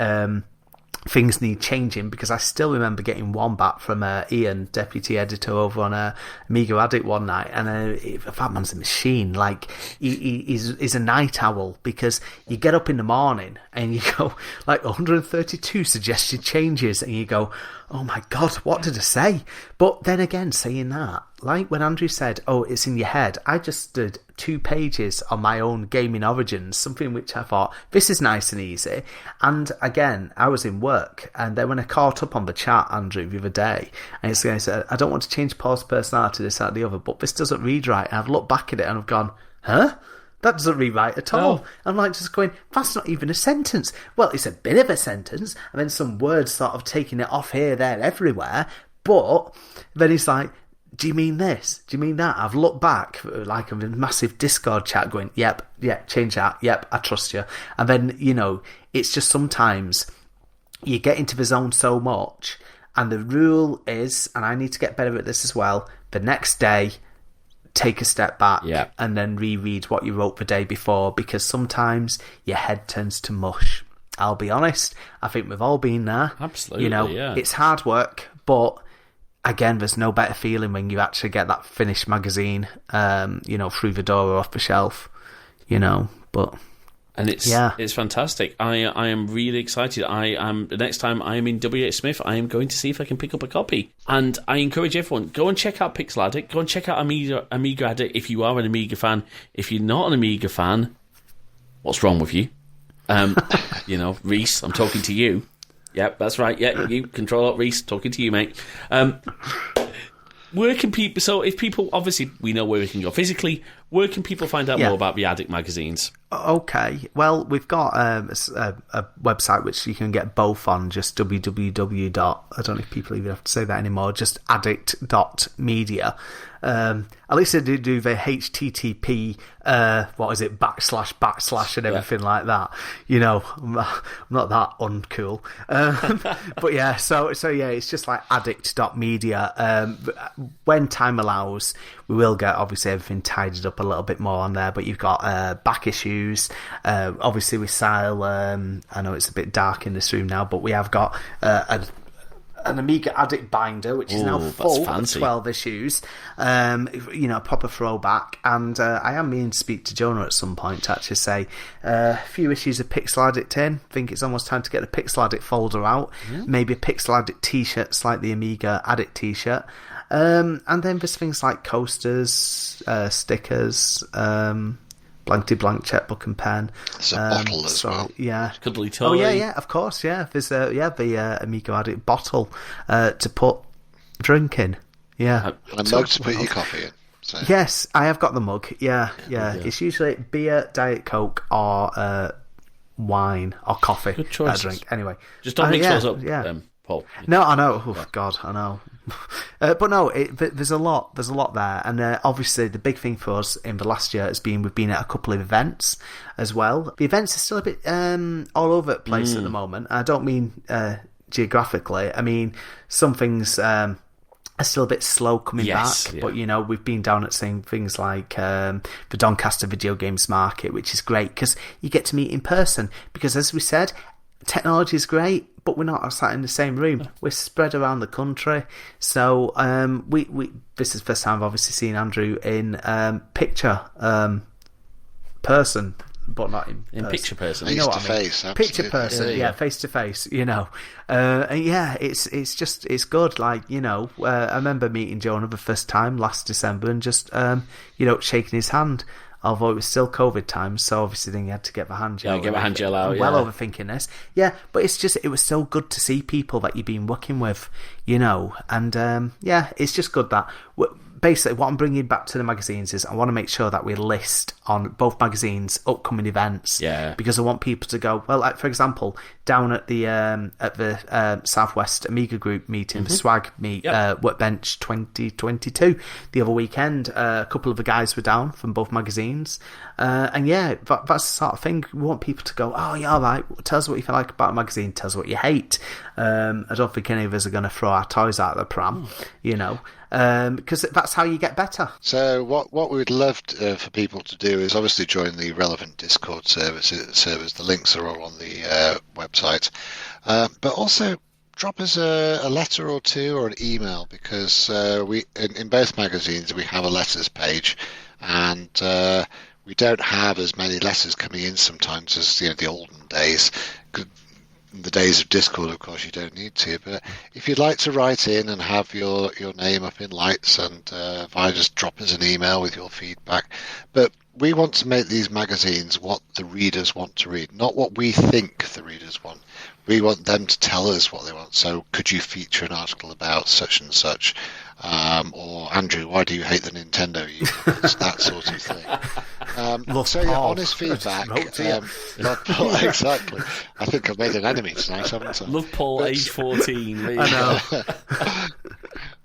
S2: things need changing, because I still remember getting one back from Ian, deputy editor over on Amiga Addict one night, and that man's a machine. Like he's a night owl, because you get up in the morning and you go like 132 suggested changes, and you go, oh my god, what did I say? But then again, saying that, like when Andrew said, oh, it's in your head, I just did 2 pages on my own gaming origins, something which I thought, this is nice and easy. And again, I was in work, and then when I caught up on the chat, Andrew, the other day, and it's going to say, I don't want to change Paul's personality, this, that, the other, but this doesn't read right. And I've looked back at it and I've gone, huh? That doesn't read right at all.
S1: No.
S2: I'm like just going, that's not even a sentence. Well, it's a bit of a sentence, and then some words sort of taking it off here, there, everywhere. But then he's like, do you mean this? Do you mean that? I've looked back, like I'm in a massive Discord chat going, yep, yeah, change that. Yep, I trust you. And then, you know, it's just sometimes you get into the zone so much, and the rule is, and I need to get better at this as well, the next day, take a step back and then reread what you wrote the day before, because sometimes your head turns to mush. I'll be honest, I think we've all been there.
S1: Absolutely,
S2: you know, it's hard work, but again, there's no better feeling when you actually get that finished magazine, you know, through the door or off the shelf, you know, but...
S1: And it's fantastic. I am really excited. The next time I am in WHSmith, I am going to see if I can pick up a copy. And I encourage everyone, go and check out Pixel Addict. Go and check out Amiga Addict if you are an Amiga fan. If you're not an Amiga fan, what's wrong with you? You know, Reese, I'm talking to you. Yep, that's right. Yeah, you control Reese, talking to you, mate. Where can people... So if people... Obviously, we know where we can go physically. Where can people find out more about the Addict magazines?
S2: Okay. Well, we've got a website which you can get both on, just www. I don't know if people even have to say that anymore, just addict.media. At least they do the HTTP, // and everything like that. You know, I'm not that uncool. But yeah, so yeah, it's just like addict.media. When time allows, we will get obviously everything tidied up a little bit more on there, but you've got back issues, obviously with Sile. I know it's a bit dark in this room now, but we have got an Amiga Addict binder, which is now full of 12 issues, you know, a proper throwback. And I am meaning to speak to Jonah at some point to actually say a few issues of Pixel Addict in. I think it's almost time to get the Pixel Addict folder out. Maybe a Pixel Addict t-shirt, like the Amiga Addict t-shirt. And then there's things like coasters, stickers, blankety blank checkbook and pen.
S3: There's a bottle as well.
S2: Yeah.
S1: Cuddly toy.
S2: Oh yeah, of course, yeah. There's the Amiga Addict bottle to put drink in. Yeah.
S3: And a mug to put your coffee in. So.
S2: Yes, I have got the mug. Yeah. It's usually beer, Diet Coke, or wine or coffee.
S1: Good choice.
S2: Drink. Anyway,
S1: just don't mix those up, Paul.
S2: No, I know. Oh God, I know. But no, there's a lot there, and obviously the big thing for us in the last year has been we've been at a couple of events as well. The events are still a bit all over the place at the moment. I don't mean geographically. I mean some things are still a bit slow coming back. Yeah. But you know, we've been down at seeing things like the Doncaster Video Games Market, which is great because you get to meet in person. Because as we said, technology is great, but we're not sat in the same room. We're spread around the country. So we this is the first time I've obviously seen Andrew in picture person, but not in
S1: picture person.
S3: You know what I mean?
S2: Picture person, yeah, face to face. You know, and yeah, it's good. Like, you know, I remember meeting Jonah the first time last December and just you know, shaking his hand. Although it was still COVID times, so obviously then you had to get the hand gel.
S1: Yeah, get the hand gel out.
S2: Well overthinking this. Yeah, but it's just, it was so good to see people that you've been working with, you know, and yeah, it's just good that... Basically, what I'm bringing back to the magazines is I want to make sure that we list on both magazines upcoming events.
S1: Yeah. Because
S2: I want people to go, well, like, for example, down at the Southwest Amiga Group meeting, the Swag meet, Workbench 2022, the other weekend, a couple of the guys were down from both magazines. And yeah, that's the sort of thing. We want people to go, oh, yeah, all right, tell us what you like about a magazine, tell us what you hate. I don't think any of us are going to throw our toys out of the pram, you know. Because that's how you get better.
S3: So what we would love for people to do is obviously join the relevant Discord servers. The links are all on the website. But also drop us a letter or two or an email, because we in both magazines we have a letters page, and we don't have as many letters coming in sometimes as, you know, the olden days. In the days of Discord, of course, you don't need to, but if you'd like to write in and have your name up in lights, and just drop us an email with your feedback. But we want to make these magazines what the readers want to read, not what we think the readers want. We want them to tell us what they want. So could you feature an article about such and such? Or Andrew, why do you hate the Nintendo universe? That sort of thing. So yeah, honest feedback. Love Paul, exactly. I think I've made an enemy tonight, haven't I?
S1: Love Paul, age 14.
S2: I know.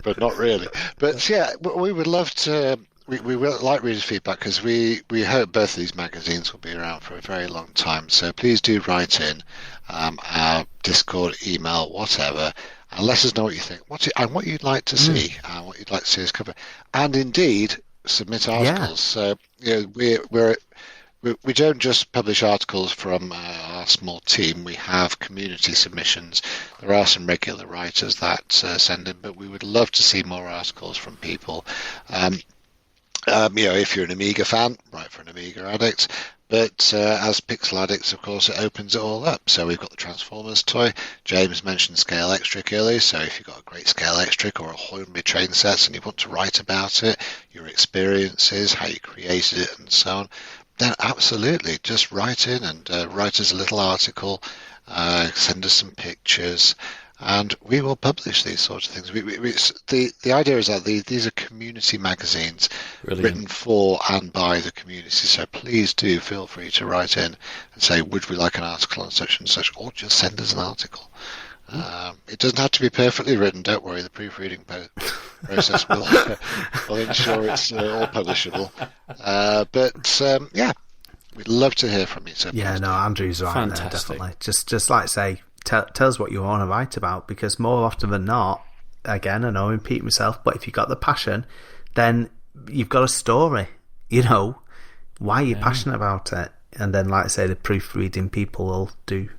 S3: But not really. But yeah, we would love to. We will like readers' feedback because we hope both of these magazines will be around for a very long time. So please do write in our Discord, email, whatever, and let us know what you think, and what you'd like to see, what you'd like to see us cover, and indeed submit articles. So we don't just publish articles from our small team. We have community submissions. There are some regular writers that send in, but we would love to see more articles from people. If you're an Amiga fan, write for an Amiga Addict. But as Pixel Addicts, of course, it opens it all up. So we've got the Transformers toy. James mentioned Scale Extric earlier. So if you've got a great Scale Extric or a Hornby train set and you want to write about it, your experiences, how you created it, and so on, then absolutely, just write in and write us a little article, send us some pictures, and we will publish these sorts of things. The idea is that these are community magazines. Brilliant. Written for and by the community. So please do feel free to write in and say, would we like an article on such and such, or just send us an article. It doesn't have to be perfectly written. Don't worry, the proofreading process will ensure it's all publishable. But we'd love to hear from you. So
S2: Andrew's right there, definitely. Just like say, tell us what you want to write about, because more often than not, again, I know I repeat myself, but if you've got the passion, then you've got a story. Why are you passionate about it? And then, like I say, the proofreading people will do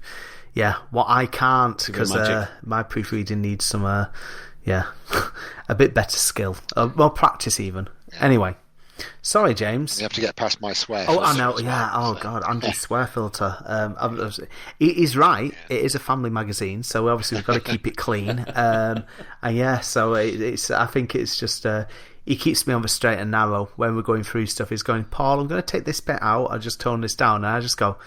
S2: what I can't, because my proofreading needs some a bit better skill, more practice even. Anyway, sorry, James.
S3: You have to get past my swear.
S2: Oh, I know. Yeah. God, Andy's swear filter. He's right. It is a family magazine, so obviously we've got to keep it clean. So it's. I think it's just. He keeps me on the straight and narrow when we're going through stuff. He's going, Paul, I'm going to take this bit out. I just tone this down, and I just go,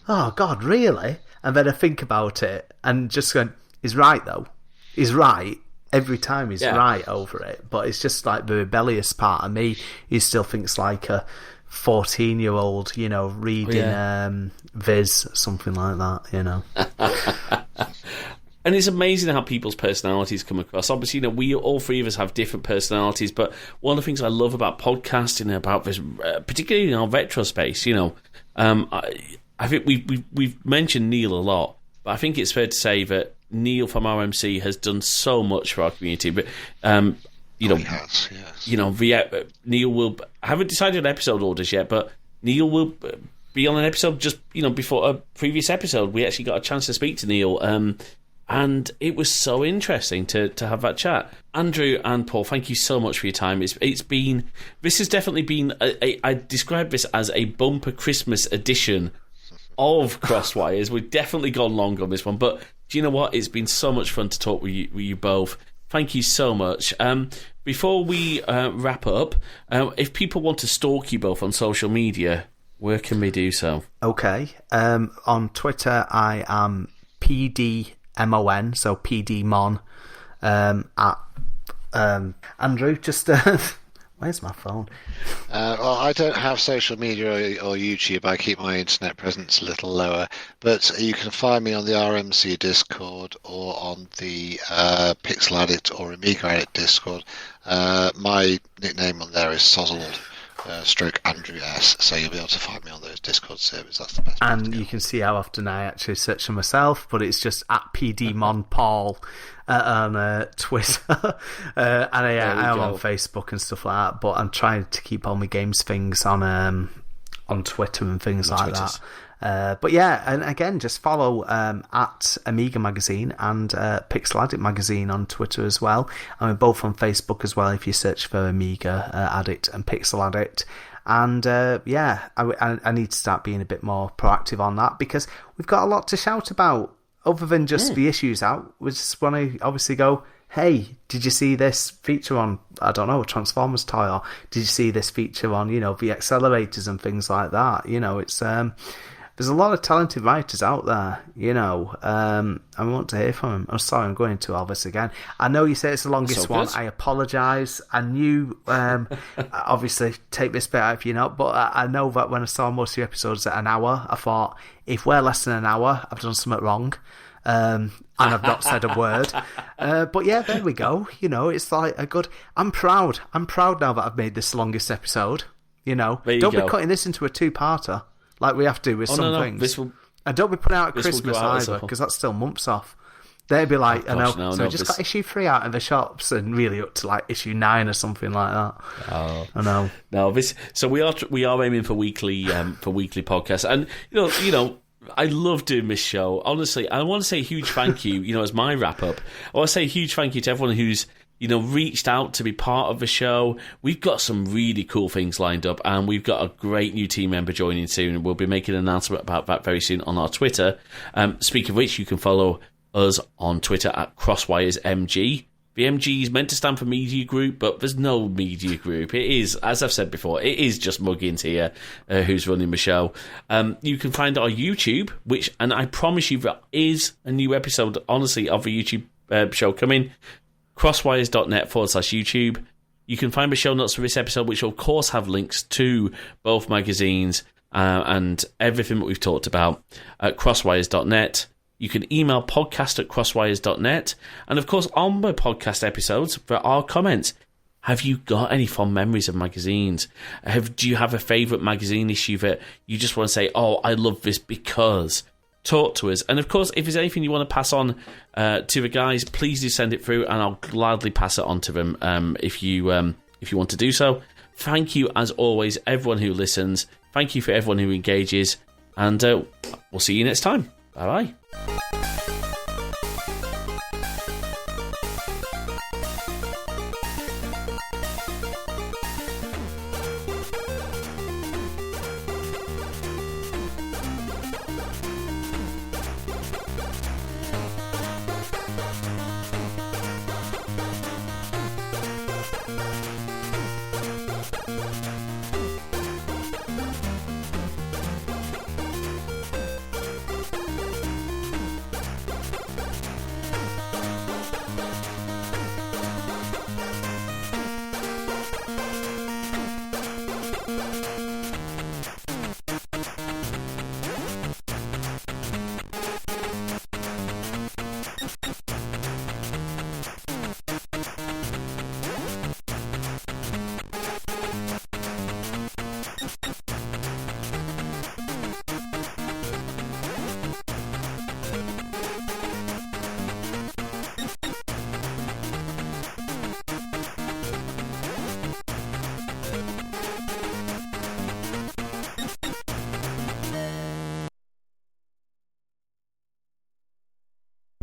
S2: oh God, really? And then I think about it, and just going, he's right though. He's right. Every time he's right over it, but it's just like the rebellious part of me. He still thinks like a 14-year-old, reading Viz, something like that,
S1: And it's amazing how people's personalities come across. Obviously, we all three of us have different personalities, but one of the things I love about podcasting, about this, particularly in our retro space, I think we've mentioned Neil a lot, but I think it's fair to say that Neil from RMC has done so much for our community. But Neil will. I haven't decided on episode orders yet, but Neil will be on an episode just before a previous episode. We actually got a chance to speak to Neil, and it was so interesting to have that chat. Andrew and Paul, thank you so much for your time. This has definitely been. I describe this as a bumper Christmas edition of Crosswires. We've definitely gone long on this one, but do you know what? It's been so much fun to talk with you both. Thank you so much. Before we wrap up, if people want to stalk you both on social media, where can we do so? Okay. On Twitter, I am PDMON, so PDMon. Andrew, just... Where's my phone?
S3: Well, I don't have social media or YouTube. I keep my internet presence a little lower. But you can find me on the RMC Discord or on the Pixel Addict or Amiga Addict Discord. My nickname on there is Sozzled, stroke Andrew S. So you'll be able to find me on those Discord servers. That's the best. And you can see how often I actually search for myself, but it's just at PDMonPaul. On Twitter, and I am on Facebook and stuff like that. But I'm trying to keep all my games things on Twitter and things like that. But yeah, and again, just follow at Amiga Magazine and Pixel Addict Magazine on Twitter as well. And we're both on Facebook as well if you search for Amiga Addict and Pixel Addict. And I need to start being a bit more proactive on that, because we've got a lot to shout about. Other than just the issues out, we just want to obviously go,
S2: hey, did you see this feature on, I don't know, a Transformers toy, or did you see this feature on, the accelerators and things like that? It's there's a lot of talented writers out there, and we want to hear from them. I'm sorry, I'm going into all this again. I know you say it's the longest one. I apologise. I knew, obviously, take this bit out if you're not, but I know that when I saw most of your episodes at an hour, I thought, if we're less than an hour, I've done something wrong. And I've not said a word. But yeah, there we go. It's like a good... I'm proud now that I've made this longest episode. Don't be cutting this into a two-parter like we have to with some things. And don't be putting out at Christmas either, because that's still months off. They'd be like, we just got issue 3 out of the shops and really up to like issue 9 or something like that.
S1: Oh,
S2: I know.
S1: No, so we are aiming for weekly podcasts, and I love doing this show. Honestly, I want to say a huge thank you. As my wrap up, I want to say a huge thank you to everyone who's reached out to be part of the show. We've got some really cool things lined up, and we've got a great new team member joining soon. We'll be making an announcement about that very soon on our Twitter. Speaking of which, you can follow us on Twitter at CrosswiresMG. The MG is meant to stand for media group, but there's no media group. It is, as I've said before, it is just Muggins here who's running the show. You can find our YouTube, and I promise you there is a new episode, honestly, of the YouTube show coming. crosswires.net/YouTube. You can find the show notes for this episode, which will, of course, have links to both magazines and everything that we've talked about at crosswires.net. You can email podcast@crosswires.net. And, of course, on the podcast episodes, there are comments. Have you got any fond memories of magazines? Do you have a favourite magazine issue that you just want to say, oh, I love this because... Talk to us. And, of course, if there's anything you want to pass on to the guys, please do send it through, and I'll gladly pass it on to them if you want to do so. Thank you, as always, everyone who listens. Thank you for everyone who engages. And we'll see you next time. Bye-bye.